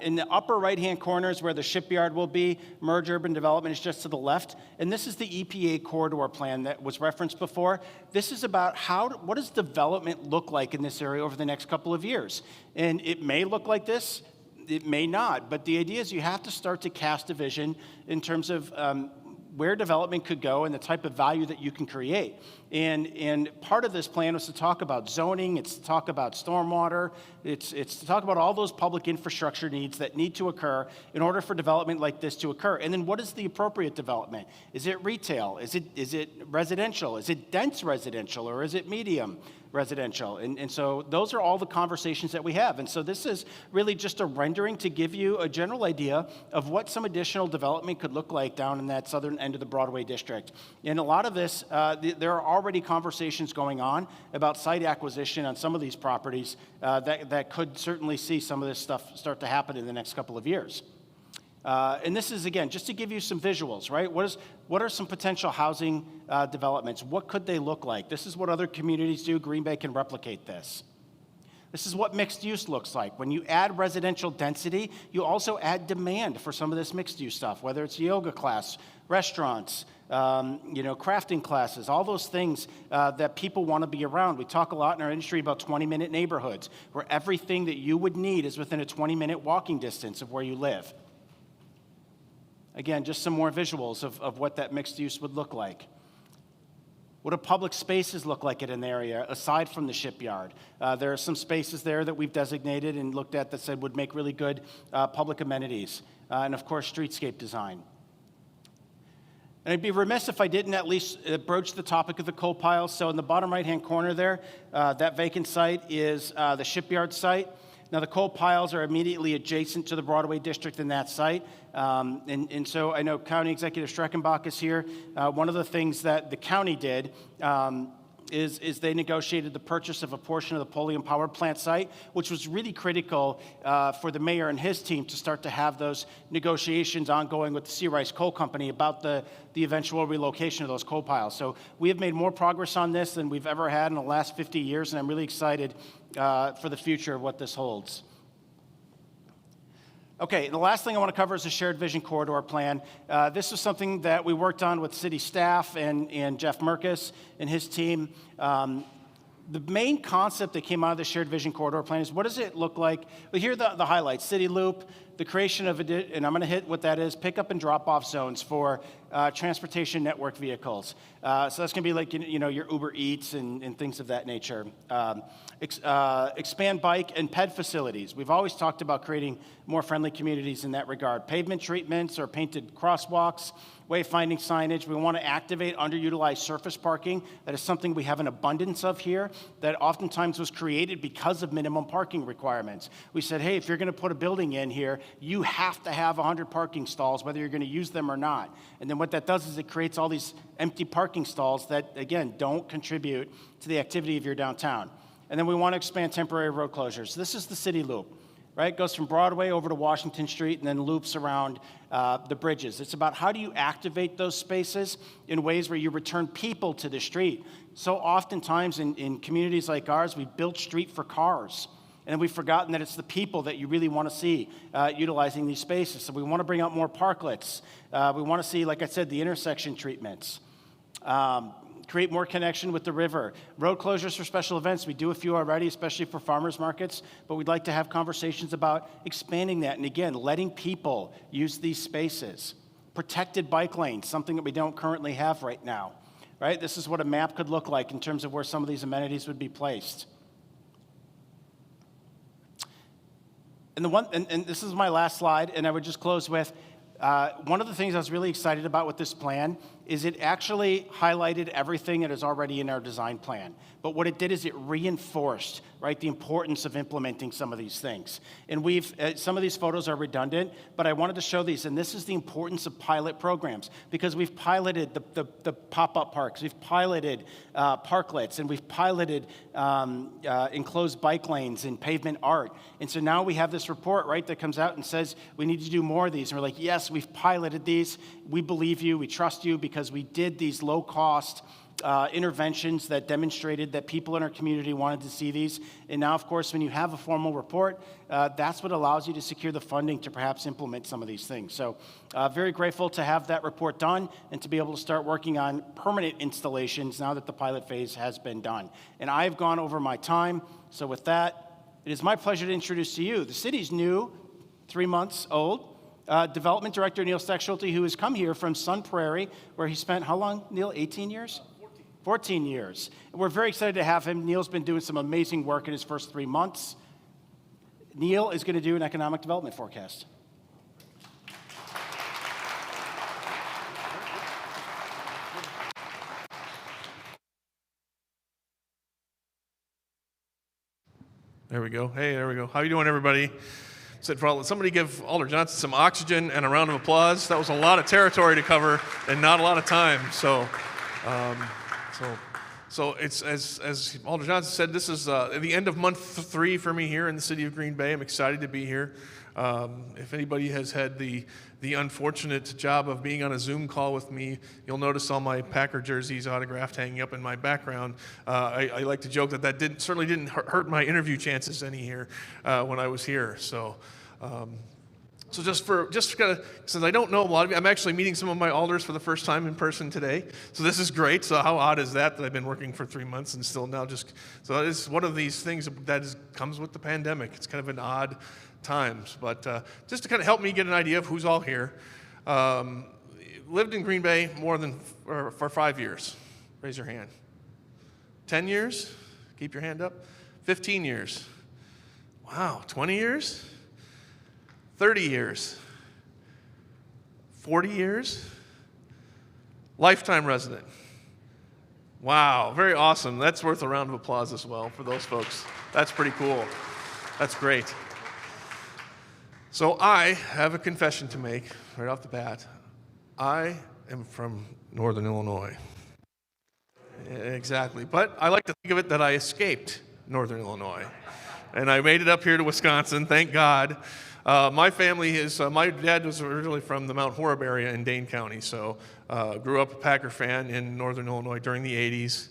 In the upper right-hand corner is where the shipyard will be. Merge urban development is just to the left. And this is the EPA corridor plan that was referenced before. This is about what does development look like in this area over the next couple of years? And it may look like this. It may not. But the idea is you have to start to cast a vision in terms of where development could go and the type of value that you can create. And part of this plan was to talk about zoning, it's to talk about stormwater, it's to talk about all those public infrastructure needs that need to occur in order for development like this to occur. And then what is the appropriate development? Is it retail? Is it residential? Is it dense residential, or is it medium residential? And so those are all the conversations that we have. And so this is really just a rendering to give you a general idea of what some additional development could look like down in that southern end of the Broadway District. And a lot of this, there are already conversations going on about site acquisition on some of these properties that could certainly see some of this stuff start to happen in the next couple of years. And this is, again, just to give you some visuals, right? What are some potential housing developments? What could they look like? This is what other communities do. Green Bay can replicate this. This is what mixed use looks like. When you add residential density, you also add demand for some of this mixed use stuff, whether it's yoga class, restaurants, crafting classes, all those things that people want to be around. We talk a lot in our industry about 20-minute neighborhoods, where everything that you would need is within a 20-minute walking distance of where you live. Again, just some more visuals of what that mixed use would look like. What do public spaces look like in an area aside from the shipyard? There are some spaces there that we've designated and looked at that said would make really good public amenities. And of course, streetscape design. And I'd be remiss if I didn't at least broach the topic of the coal piles. So in the bottom right-hand corner there, that vacant site is the shipyard site. Now, the coal piles are immediately adjacent to the Broadway District in that site. And so I know County Executive Streckenbach is here. One of the things that the county did is they negotiated the purchase of a portion of the Polium Power Plant site, which was really critical for the mayor and his team to start to have those negotiations ongoing with the Sea Rice Coal Company about the eventual relocation of those coal piles. So we have made more progress on this than we've ever had in the last 50 years, and I'm really excited for the future of what this holds. Okay, the last thing I want to cover is the Shared Vision Corridor Plan. This is something that we worked on with city staff and Jeff Merkus and his team. The main concept that came out of the Shared Vision Corridor Plan is, what does it look like? Well, here are the highlights. City Loop, the creation of, and I'm going to hit what that is, pick-up and drop-off zones for transportation network vehicles. So that's going to be like, your Uber Eats and things of that nature. Expand bike and ped facilities. We've always talked about creating more friendly communities in that regard. Pavement treatments or painted crosswalks, wayfinding signage. We want to activate underutilized surface parking. That is something we have an abundance of here that oftentimes was created because of minimum parking requirements. We said, hey, if you're going to put a building in here, you have to have 100 parking stalls, whether you're going to use them or not. And then what that does is it creates all these empty parking stalls that, again, don't contribute to the activity of your downtown. And then we want to expand temporary road closures. This is the City Loop. right? It goes from Broadway over to Washington Street and then loops around the bridges. It's about how do you activate those spaces in ways where you return people to the street. So oftentimes in communities like ours, we built street for cars. And we've forgotten that it's the people that you really want to see utilizing these spaces. So we want to bring out more parklets. We want to see, like I said, the intersection treatments. Create more connection with the river. Road closures for special events. We do a few already, especially for farmers markets, but we'd like to have conversations about expanding that. And again, letting people use these spaces. Protected bike lanes, something that we don't currently have right now. Right? This is what a map could look like in terms of where some of these amenities would be placed. And this is my last slide, and I would just close with, one of the things I was really excited about with this plan is it actually highlighted everything that is already in our design plan. But what it did is it reinforced, right, the importance of implementing some of these things. And some of these photos are redundant, but I wanted to show these. And this is the importance of pilot programs, because we've piloted the pop-up parks, we've piloted parklets, and we've piloted enclosed bike lanes and pavement art. And so now we have this report, right, that comes out and says we need to do more of these. And we're like, yes, we've piloted these. We believe you. We trust you because we did these low-cost interventions that demonstrated that people in our community wanted to see these. And now, of course, when you have a formal report, that's what allows you to secure the funding to perhaps implement some of these things. So very grateful to have that report done and to be able to start working on permanent installations now that the pilot phase has been done. And I've gone over my time. So with that, it is my pleasure to introduce to you the city's new, 3 months old, Development Director Neil Steckschulte, who has come here from Sun Prairie, where he spent, how long, Neil, 18 years? 14 years. We're very excited to have him. Neil's been doing some amazing work in his first 3 months. Neil is going to do an economic development forecast. There we go. Hey, there we go. How you doing, everybody? Somebody give Alder Johnson some oxygen and a round of applause. That was a lot of territory to cover and not a lot of time. So it's as Alder Johnson said, this is the end of month 3 for me here in the city of Green Bay. I'm excited to be here. If anybody has had the unfortunate job of being on a Zoom call with me, you'll notice all my Packer jerseys autographed hanging up in my background. I like to joke that certainly didn't hurt my interview chances any here when I was here. So just kind of, since I don't know a lot of you, I'm actually meeting some of my alders for the first time in person today. So this is great. So how odd is that I've been working for 3 months and still now so it's one of these things that comes with the pandemic. It's kind of an odd times, but just to kind of help me get an idea of who's all here. Lived in Green Bay for 5 years. Raise your hand. 10 years? Keep your hand up. 15 years. Wow. 20 years? 30 years. 40 years? Lifetime resident. Wow, very awesome. That's worth a round of applause as well for those folks. That's pretty cool. That's great. So I have a confession to make right off the bat. I am from Northern Illinois. Exactly. But I like to think of it that I escaped Northern Illinois. And I made it up here to Wisconsin, thank God. My family my dad was originally from the Mount Horeb area in Dane County, so grew up a Packer fan in Northern Illinois during the 80s.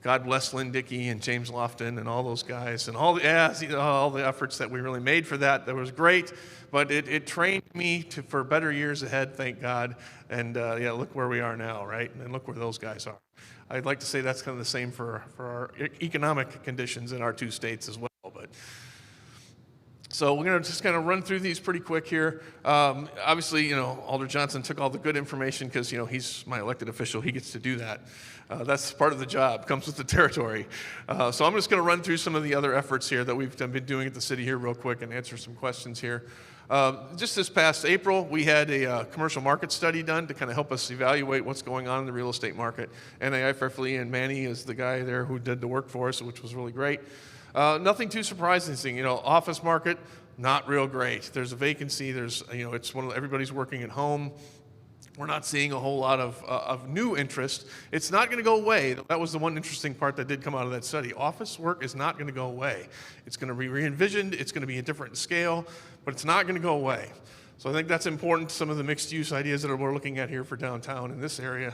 God bless Lynn Dickey and James Lofton and all those guys and all the efforts that we really made for that. That was great, but it trained me for better years ahead, thank God. And look where we are now, right? And look where those guys are. I'd like to say that's kind of the same for our economic conditions in our 2 states as well. But so we're going to just kind of run through these pretty quick here. Obviously, Alder Johnson took all the good information because, he's my elected official. He gets to do that. That's part of the job, comes with the territory. So I'm just going to run through some of the other efforts here that we've been doing at the city here real quick and answer some questions here. Just this past April, we had a commercial market study done to kind of help us evaluate what's going on in the real estate market. NAI Fairfleet and Manny is the guy there who did the work for us, which was really great. Nothing too surprising. Office market, not real great. There's a vacancy. It's everybody's working at home. We're not seeing a whole lot of new interest. It's not going to go away. That was the one interesting part that did come out of that study. Office work is not going to go away. It's going to be re-envisioned. It's going to be a different scale, but it's not going to go away. So I think that's important to some of the mixed-use ideas that we're looking at here for downtown in this area.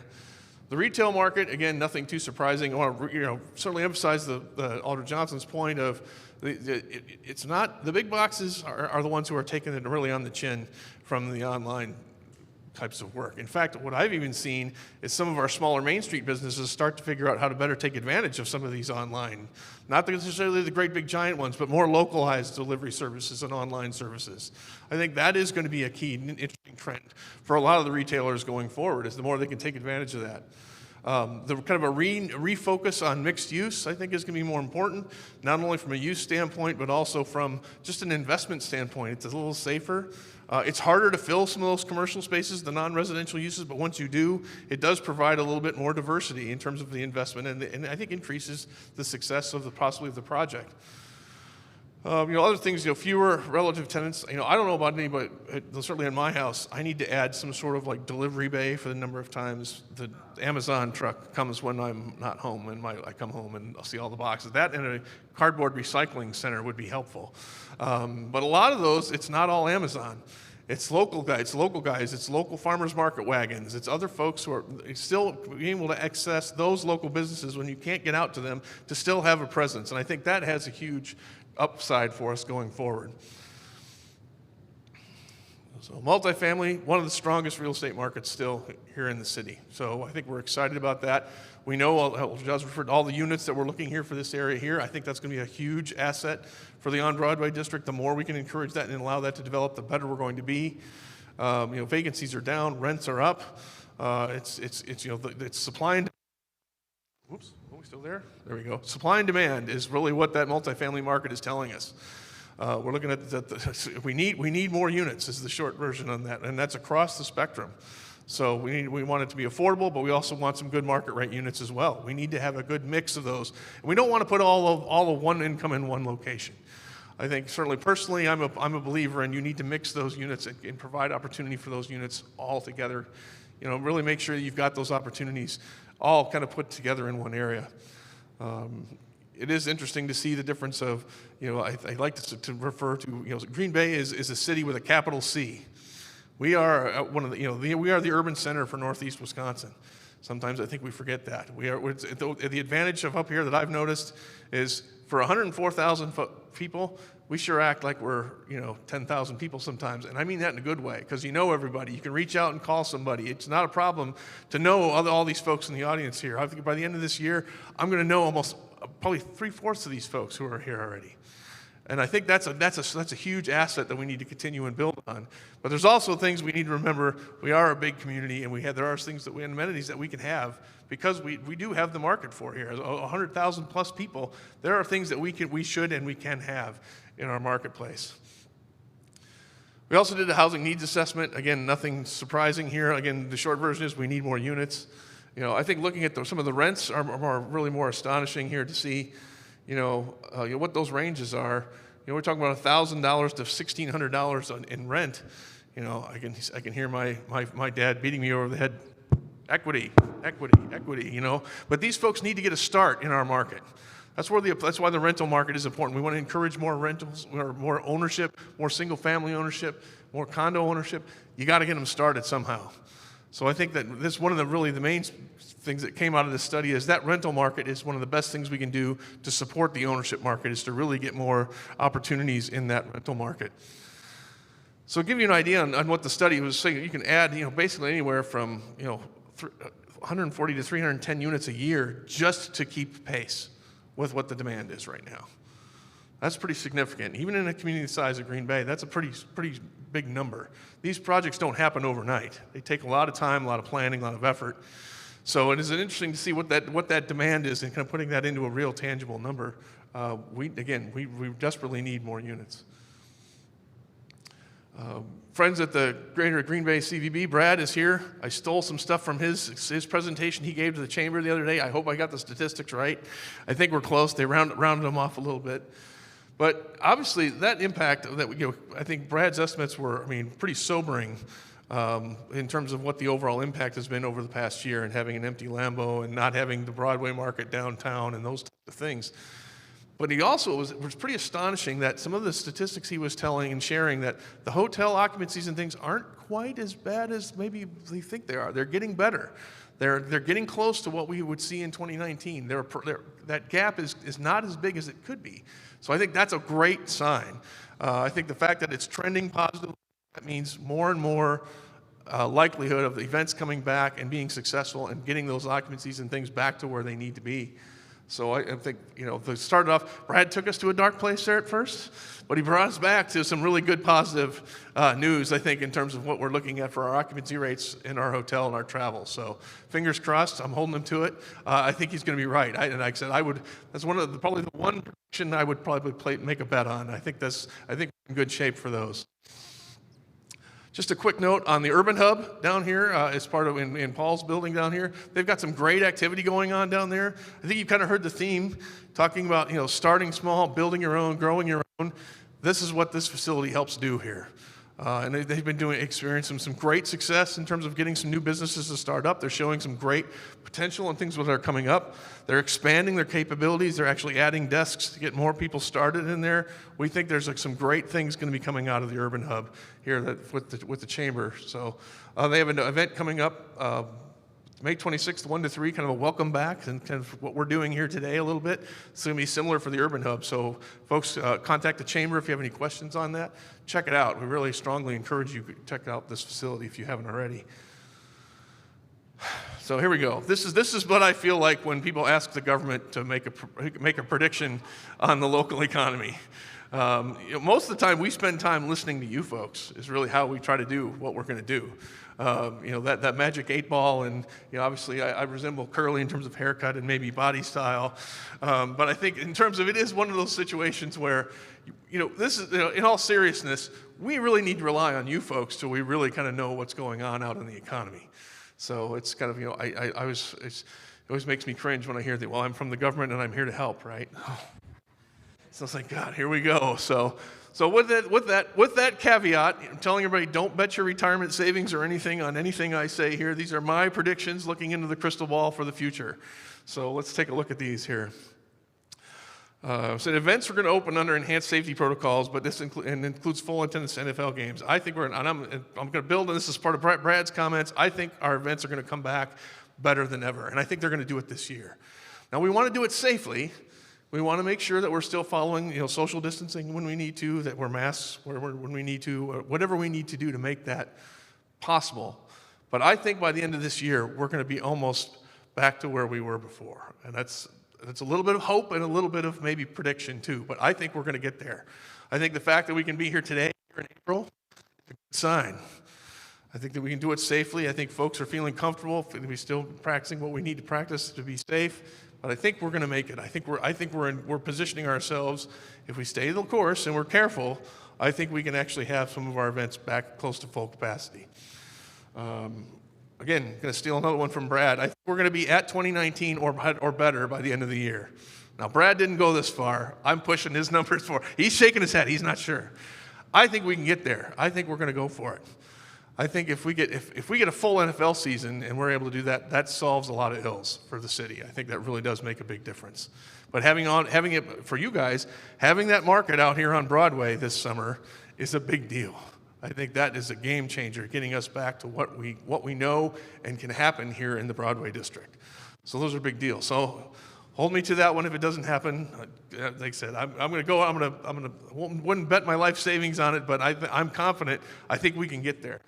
The retail market, again, nothing too surprising. I want to certainly emphasize the Alder Johnson's point of it's not, the big boxes are the ones who are taking it really on the chin from the online types of work. In fact, what I've even seen is some of our smaller Main Street businesses start to figure out how to better take advantage of some of these online, not necessarily the great big giant ones, but more localized delivery services and online services. I think that is going to be a key interesting trend for a lot of the retailers going forward, is the more they can take advantage of that. The kind of a refocus on mixed use, I think, is going to be more important, not only from a use standpoint, but also from just an investment standpoint. It's a little safer. It's harder to fill some of those commercial spaces, the non-residential uses, but once you do, it does provide a little bit more diversity in terms of the investment, and I think increases the success of possibly of the project. Other things, fewer relative tenants. I don't know about anybody, but certainly in my house, I need to add some sort of like delivery bay for the number of times the Amazon truck comes when I'm not home, and I come home and I'll see all the boxes. That and a cardboard recycling center would be helpful. But a lot of those, it's not all Amazon. It's local guys, it's local farmers market wagons, it's other folks who are still being able to access those local businesses when you can't get out to them to still have a presence. And I think that has a huge upside for us going forward. So multifamily, one of the strongest real estate markets still here in the city. So I think we're excited about that. We know, Josh referred to all the units that we're looking here for this area here. I think that's going to be a huge asset for the on-Broadway district. The more we can encourage that and allow that to develop, the better we're going to be. Vacancies are down, rents are up. It's supply and Oops, are we still there? There we go. Supply and demand is really what that multifamily market is telling us. We're looking at we need more units is the short version on that, and that's across the spectrum. So we want it to be affordable, but we also want some good market rate units as well. We need to have a good mix of those. And we don't want to put all of one income in one location. I think certainly personally, I'm a believer in you need to mix those units and provide opportunity for those units all together. Really make sure that you've got those opportunities all kind of put together in one area. It is interesting to see the difference of, I like to refer to, Green Bay is a city with a capital C. We are we are the urban center for Northeast Wisconsin. Sometimes I think we forget that. The advantage of up here that I've noticed is for 104,000 people, we sure act like we're 10,000 people sometimes, and I mean that in a good way, because you know everybody. You can reach out and call somebody. It's not a problem to know all these folks in the audience here. I think by the end of this year, I'm going to know almost probably 3/4 of these folks who are here already. And I think that's a huge asset that we need to continue and build on. But there's also things we need to remember. We are a big community, and there are things and amenities that we can have because we do have the market for here. 100,000 plus people. There are things that we should and we can have in our marketplace. We also did a housing needs assessment. Again, nothing surprising here. Again, the short version is we need more units. I think looking at some of the rents are really more astonishing here to see. What those ranges are. We're talking about $1,000 to $1,600 in rent. I can hear my dad beating me over the head. Equity. But these folks need to get a start in our market. That's why the rental market is important. We want to encourage more rentals, more ownership, more single-family ownership, more condo ownership. You got to get them started somehow. So I think that this one of the main things that came out of this study is that rental market is one of the best things we can do to support the ownership market, is to really get more opportunities in that rental market. So to give you an idea on what the study was saying, you can add basically anywhere from 140 to 310 units a year just to keep pace with what the demand is right now. That's pretty significant. Even in a community the size of Green Bay, that's a pretty big number. These projects don't happen overnight. They take a lot of time, a lot of planning, a lot of effort. So it is interesting to see what that demand is and kind of putting that into a real tangible number. We desperately need more units. Friends at the Greater Green Bay CVB, Brad is here. I stole some stuff from his presentation he gave to the chamber the other day. I hope I got the statistics right. I think we're close. They rounded them off a little bit. But obviously that impact that I think Brad's estimates were, pretty sobering in terms of what the overall impact has been over the past year and having an empty Lambeau and not having the Broadway market downtown and those types of things. But he also was pretty astonishing that some of the statistics he was telling and sharing that the hotel occupancies and things aren't quite as bad as maybe they think they are. They're getting better. They're getting close to what we would see in 2019. That gap is not as big as it could be. So I think that's a great sign. I think the fact that it's trending positively, that means more and more likelihood of the events coming back and being successful and getting those occupancies and things back to where they need to be. So I think, they started off, Brad took us to a dark place there at first, but he brought us back to some really good positive news, I think, in terms of what we're looking at for our occupancy rates in our hotel and our travel. So fingers crossed, I'm holding him to it. I think he's going to be right. And like I said, that's probably the one prediction I would probably make a bet on. I think we're in good shape for those. Just a quick note on the Urban Hub down here, as part of in Paul's building down here. They've got some great activity going on down there. I think you've kind of heard the theme, talking about starting small, building your own, growing your own. This is what this facility helps do here. And they've been experiencing some great success in terms of getting some new businesses to start up. They're showing some great potential and things that are coming up. They're expanding their capabilities. They're actually adding desks to get more people started in there. We think there's some great things going to be coming out of the Urban Hub here with the chamber. So they have an event coming up May 26th, 1 to 3, kind of a welcome back, and kind of what we're doing here today a little bit. It's going to be similar for the Urban Hub. So folks, contact the chamber if you have any questions on that. Check it out. We really strongly encourage you to check out this facility if you haven't already. So here we go. This is what I feel like when people ask the government to make a prediction on the local economy. Most of the time we spend time listening to you folks is really how we try to do what we're going to do. That magic 8-ball, and obviously I resemble Curly in terms of haircut and maybe body style, but I think in terms of it is one of those situations where this is in all seriousness, we really need to rely on you folks till we really kind of know what's going on out in the economy. So it's kind of it always makes me cringe when I hear that. Well, I'm from the government and I'm here to help, right? So it's like, God, here we go. So with that caveat, I'm telling everybody, don't bet your retirement savings or anything on anything I say here. These are my predictions looking into the crystal ball for the future. So let's take a look at these here. So events are going to open under enhanced safety protocols, but this includes full attendance NFL games. I think I'm going to build on this as part of Brad's comments. I think our events are going to come back better than ever, and I think they're going to do it this year. Now we want to do it safely. We want to make sure that we're still following, social distancing when we need to, that we're masks when we need to, whatever we need to do to make that possible. But I think by the end of this year, we're going to be almost back to where we were before. And that's a little bit of hope and a little bit of maybe prediction too. But I think we're going to get there. I think the fact that we can be here today, here in April, is a good sign. I think that we can do it safely. I think folks are feeling comfortable. We're still practicing what we need to practice to be safe. But I think we're going to make it. I think we're positioning ourselves. If we stay the course and we're careful, I think we can actually have some of our events back close to full capacity. Again, going to steal another one from Brad. I think we're going to be at 2019 or better by the end of the year. Now, Brad didn't go this far. I'm pushing his numbers for. He's shaking his head. He's not sure. I think we can get there. I think we're going to go for it. I think if we get a full NFL season and we're able to do that, that solves a lot of ills for the city. I think that really does make a big difference. But having it for you guys, having that market out here on Broadway this summer is a big deal. I think that is a game changer, getting us back to what we know and can happen here in the Broadway District. So those are big deals. So hold me to that one if it doesn't happen. Like I said, I'm going to go. Wouldn't bet my life savings on it, but I'm confident. I think we can get there.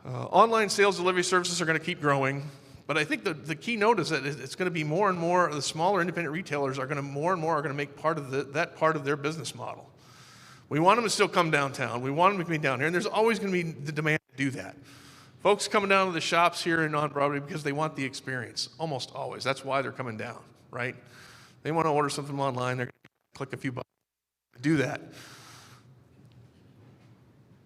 Online sales delivery services are going to keep growing, but I think the key note is that it's going to be more and more, the smaller independent retailers are going to make part of that part of their business model. We want them to still come downtown. We want them to be down here, and there's always going to be the demand to do that. Folks coming down to the shops here and on Broadway because they want the experience, almost always. That's why they're coming down, right? They want to order something online. They're going to click a few buttons to do that.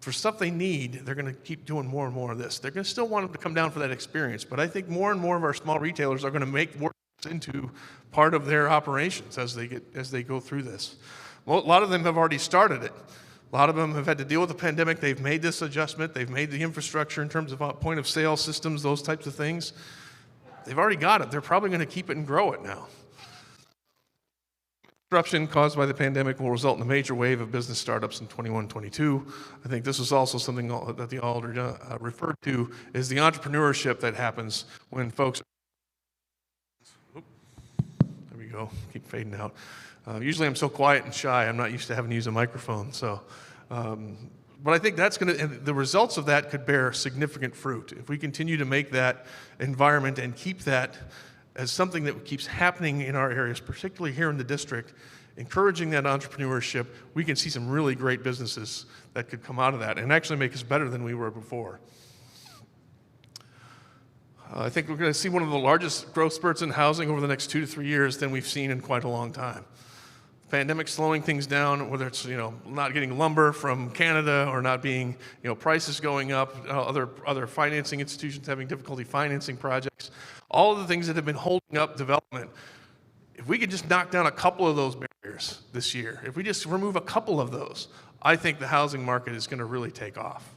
For stuff they need, they're going to keep doing more and more of this. They're going to still want them to come down for that experience, but I think more and more of our small retailers are going to make work into part of their operations as they go through this. Well, a lot of them have already started it, A lot of them have had to deal with the pandemic. They've made this adjustment. They've made the infrastructure in terms of point of sale systems, those types of things. They've already got it. They're probably going to keep it and grow it now. Disruption caused by the pandemic will result in a major wave of business startups in 21-22. I think this is also something that the Alder referred to, is the entrepreneurship that happens when folks. There we go. Keep fading out. Usually I'm so quiet and shy. I'm not used to having to use a microphone. So, but I think that's going to. The results of that could bear significant fruit if we continue to make that environment and keep that as something that keeps happening in our areas, particularly here in the district, encouraging that entrepreneurship. We can see some really great businesses that could come out of that and actually make us better than we were before. I think we're going to see one of the largest growth spurts in housing over the next 2 to 3 years than we've seen in quite a long time. Pandemic slowing things down, whether it's not getting lumber from Canada or not being prices going up, other financing institutions having difficulty financing projects, all of the things that have been holding up development. If we could just knock down a couple of those barriers this year, if we just remove a couple of those, I think the housing market is going to really take off.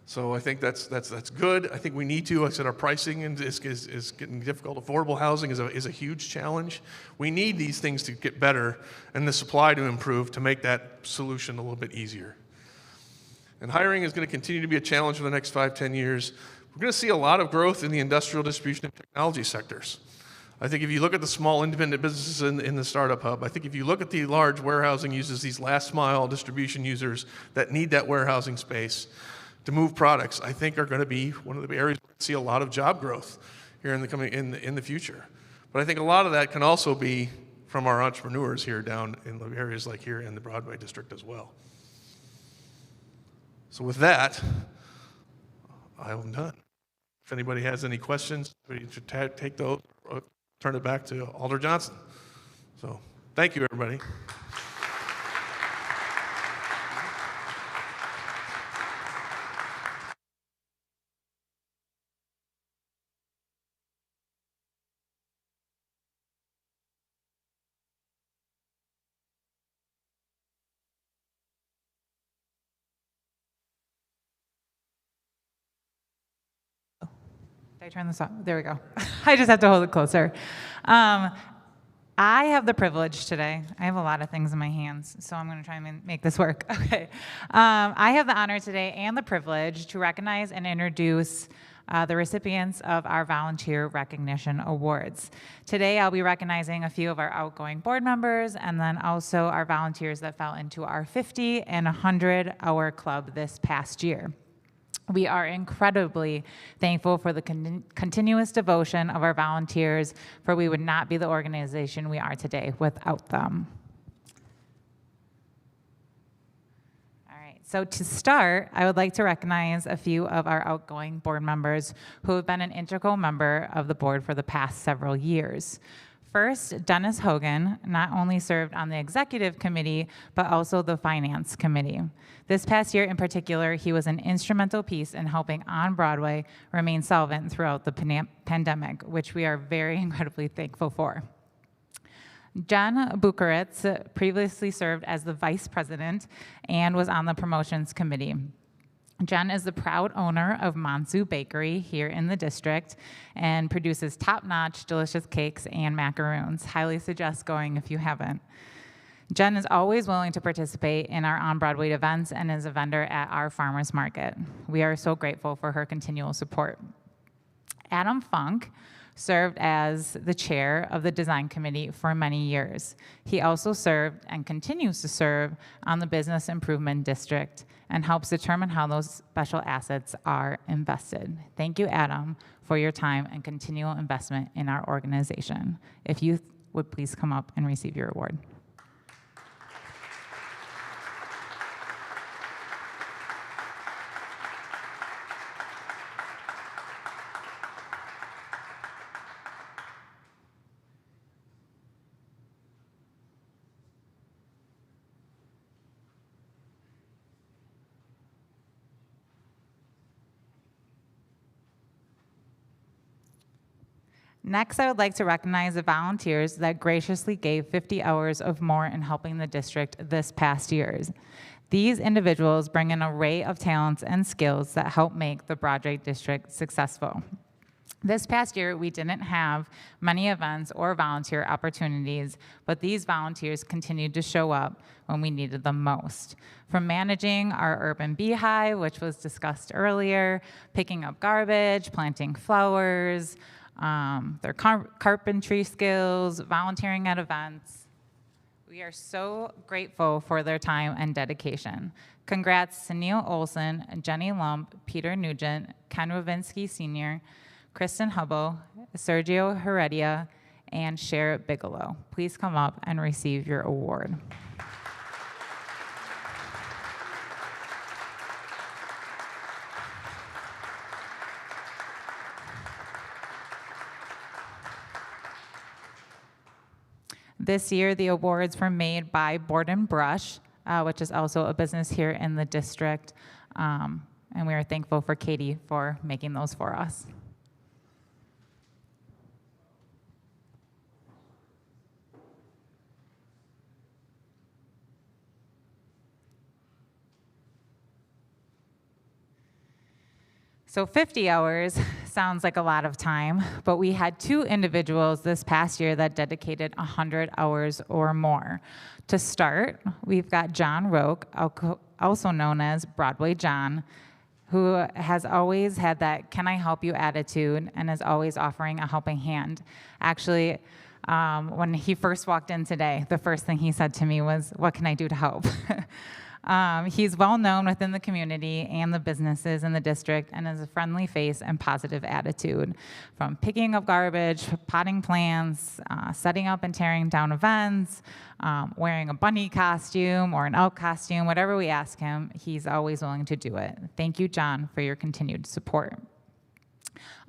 So I think that's good. I think we need to. Like I said, our pricing is getting difficult. Affordable housing is a huge challenge. We need these things to get better and the supply to improve to make that solution a little bit easier. And hiring is going to continue to be a challenge for the next 5-10 years. We're going to see a lot of growth in the industrial, distribution, and technology sectors. I think if you look at the small independent businesses in the startup hub, I think if you look at the large warehousing users, these last mile distribution users that need that warehousing space to move products, I think are going to be one of the areas where we see a lot of job growth here in the future. But I think a lot of that can also be from our entrepreneurs here down in the areas like here in the Broadway District as well. So with that, I'm done. If anybody has any questions, we should take those or turn it back to Alder Johnson. So thank you, everybody. Did I turn this on? There we go. I just have to hold it closer. I have the privilege today. I have a lot of things in my hands, so I'm going to try and make this work. Okay. I have the honor today and the privilege to recognize and introduce the recipients of our Volunteer Recognition Awards. Today, I'll be recognizing a few of our outgoing board members and then also our volunteers that fell into our 50 and 100-hour club this past year. We are incredibly thankful for the continuous devotion of our volunteers, for we would not be the organization we are today without them. All right, so to start, I would like to recognize a few of our outgoing board members who have been an integral member of the board for the past several years. First, Dennis Hogan not only served on the executive committee, but also the finance committee. This past year in particular, he was an instrumental piece in helping On Broadway remain solvent throughout the pandemic, which we are very incredibly thankful for. Jen Bukaritz previously served as the vice president and was on the promotions committee. Jen is the proud owner of Mansu Bakery here in the district and produces top-notch delicious cakes and macaroons. Highly suggest going if you haven't. Jen is always willing to participate in our on-Broadway events and is a vendor at our farmers market. We are so grateful for her continual support. Adam Funk served as the chair of the design committee for many years. He also served and continues to serve on the business improvement district and helps determine how those special assets are invested. Thank you, Adam, for your time and continual investment in our organization. If you would please come up and receive your award. Next, I would like to recognize the volunteers that graciously gave 50 hours of more in helping the district this past year. These individuals bring an array of talents and skills that help make the Broadway District successful. This past year, we didn't have many events or volunteer opportunities, but these volunteers continued to show up when we needed them most. From managing our urban beehive, which was discussed earlier, picking up garbage, planting flowers, their carpentry skills, volunteering at events. We are so grateful for their time and dedication. Congrats to Neil Olson, Jenny Lump, Peter Nugent, Ken Ravinsky Sr., Kristen Hubble, Sergio Heredia, and Sherritt Bigelow. Please come up and receive your award. This year, the awards were made by Board and Brush, which is also a business here in the district, and we are thankful for Katie for making those for us. So 50 hours sounds like a lot of time, but we had 2 individuals this past year that dedicated 100 hours or more. To start, we've got John Roque, also known as Broadway John, who has always had that "can I help you" attitude and is always offering a helping hand. Actually, when he first walked in today, the first thing he said to me was, "What can I do to help?" He's well known within the community and the businesses in the district and has a friendly face and positive attitude. From picking up garbage, potting plants, setting up and tearing down events, wearing a bunny costume or an elk costume, whatever we ask him, he's always willing to do it. Thank you, John, for your continued support.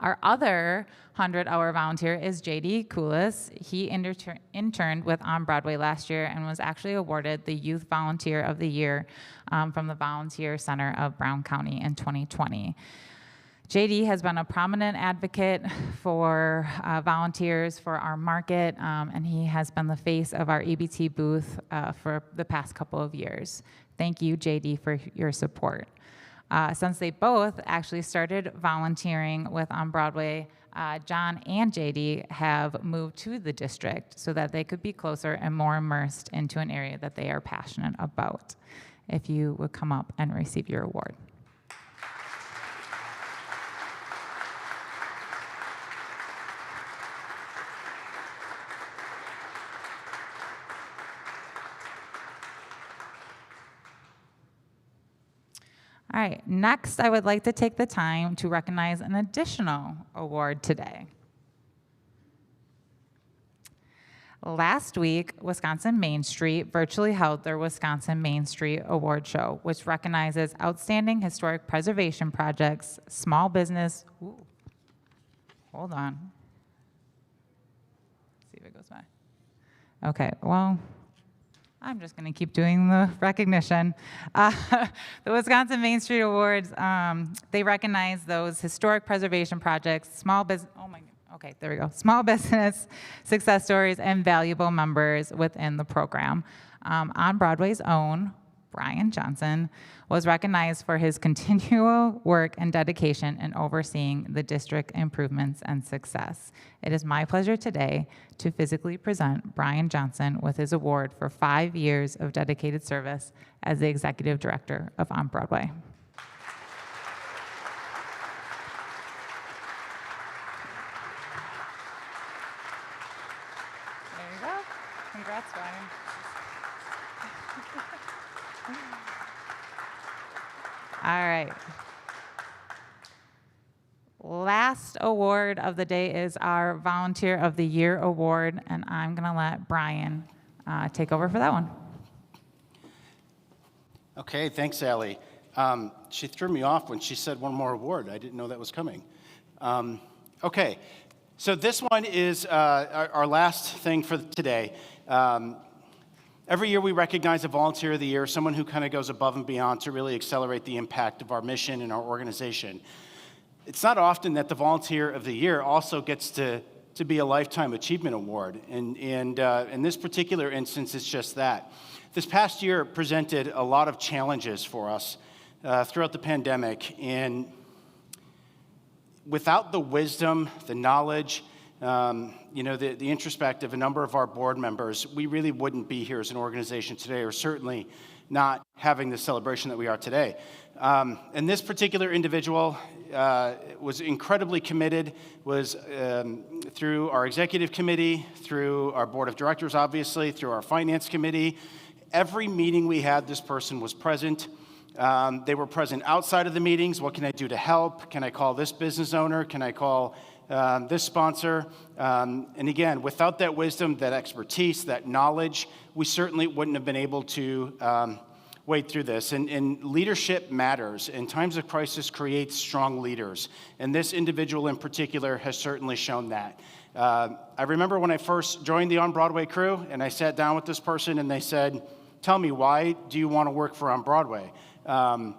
Our other 100-hour volunteer is J.D. Koulis. He interned with On Broadway last year and was actually awarded the Youth Volunteer of the Year from the Volunteer Center of Brown County in 2020. J.D. has been a prominent advocate for volunteers for our market, and he has been the face of our EBT booth for the past couple of years. Thank you, J.D., for your support. Since they both actually started volunteering with On Broadway, John and JD have moved to the district so that they could be closer and more immersed into an area that they are passionate about. If you would come up and receive your award. All right, next I would like to take the time to recognize an additional award today. Last week, Wisconsin Main Street virtually held their Wisconsin Main Street Award Show, which recognizes outstanding historic preservation projects, small business, hold on. Let's see if it goes by. Okay, well, I'm just going to keep doing the recognition. The Wisconsin Main Street Awards, they recognize those historic preservation projects, small business, small business success stories, and valuable members within the program. On Broadway's own, Brian Johnson was recognized for his continual work and dedication in overseeing the district improvements and success. It is my pleasure today to physically present Brian Johnson with his award for 5 years of dedicated service as the Executive Director of On Broadway. There you go. Congrats, Brian. All right. Last award of the day is our Volunteer of the Year award, and I'm going to let Brian take over for that one. Okay, thanks, Allie. She threw me off when she said one more award. I didn't know that was coming. Okay, so this one is our last thing for today. Every year we recognize a Volunteer of the Year, someone who kind of goes above and beyond to really accelerate the impact of our mission and our organization. It's not often that the Volunteer of the Year also gets to be a Lifetime Achievement Award, and in this particular instance, it's just that. This past year presented a lot of challenges for us throughout the pandemic, and without the wisdom, the knowledge, the introspect of a number of our board members, we really wouldn't be here as an organization today, or certainly not having the celebration that we are today. And this particular individual was incredibly committed, was through our executive committee, through our board of directors, obviously, through our finance committee. Every meeting we had, this person was present. They were present outside of the meetings. What can I do to help? Can I call this business owner? Can I call this sponsor? And again, without that wisdom, that expertise, that knowledge, we certainly wouldn't have been able to wade through this. And leadership matters, and times of crisis create strong leaders. And this individual in particular has certainly shown that. I remember when I first joined the On Broadway crew, and I sat down with this person, and they said, "Tell me, why do you want to work for On Broadway?" And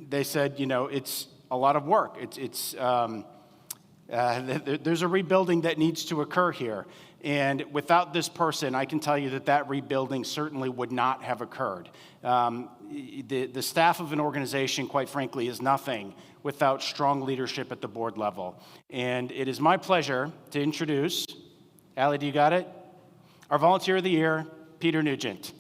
they said, it's a lot of work. There's a rebuilding that needs to occur here. And without this person, I can tell you that rebuilding certainly would not have occurred. The staff of an organization, quite frankly, is nothing without strong leadership at the board level. And it is my pleasure to introduce, Allie, do you got it? Our Volunteer of the Year, Peter Nugent.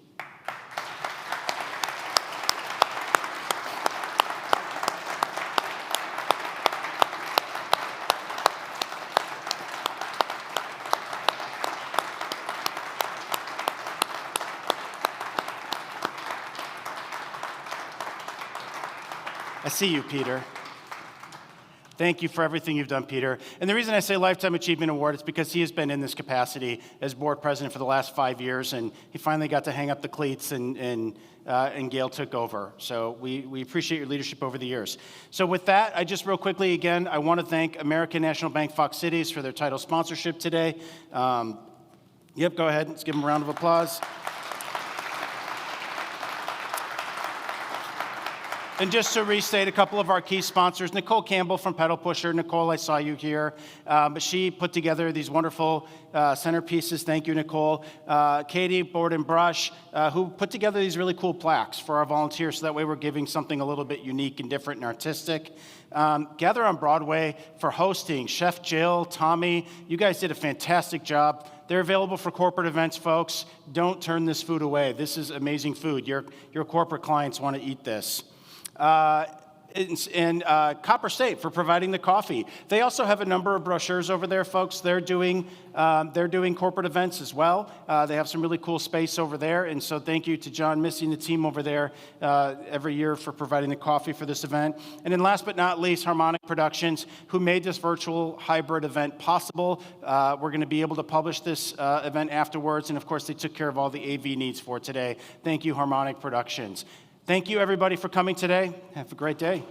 I see you, Peter. Thank you for everything you've done, Peter. And the reason I say Lifetime Achievement Award is because he has been in this capacity as board president for the last 5 years, and he finally got to hang up the cleats, and Gail took over. So we appreciate your leadership over the years. So with that, I just real quickly, again, I want to thank American National Bank Fox Cities for their title sponsorship today. Go ahead. Let's give them a round of applause. And just to restate a couple of our key sponsors, Nicole Campbell from Pedal Pusher. Nicole, I saw you here. But she put together these wonderful centerpieces. Thank you, Nicole. Katie, Board and Brush, who put together these really cool plaques for our volunteers, so that way we're giving something a little bit unique and different and artistic. Gather on Broadway for hosting. Chef Jill, Tommy, you guys did a fantastic job. They're available for corporate events, folks. Don't turn this food away. This is amazing food. Your corporate clients want to eat this. And Copper State for providing the coffee. They also have a number of brochures over there, folks. They're doing corporate events as well. They have some really cool space over there, and so thank you to John, Missy, and the team over there every year for providing the coffee for this event. And then last but not least, Harmonic Productions, who made this virtual hybrid event possible. We're going to be able to publish this event afterwards, and of course, they took care of all the AV needs for today. Thank you, Harmonic Productions. Thank you, everybody, for coming today. Have a great day.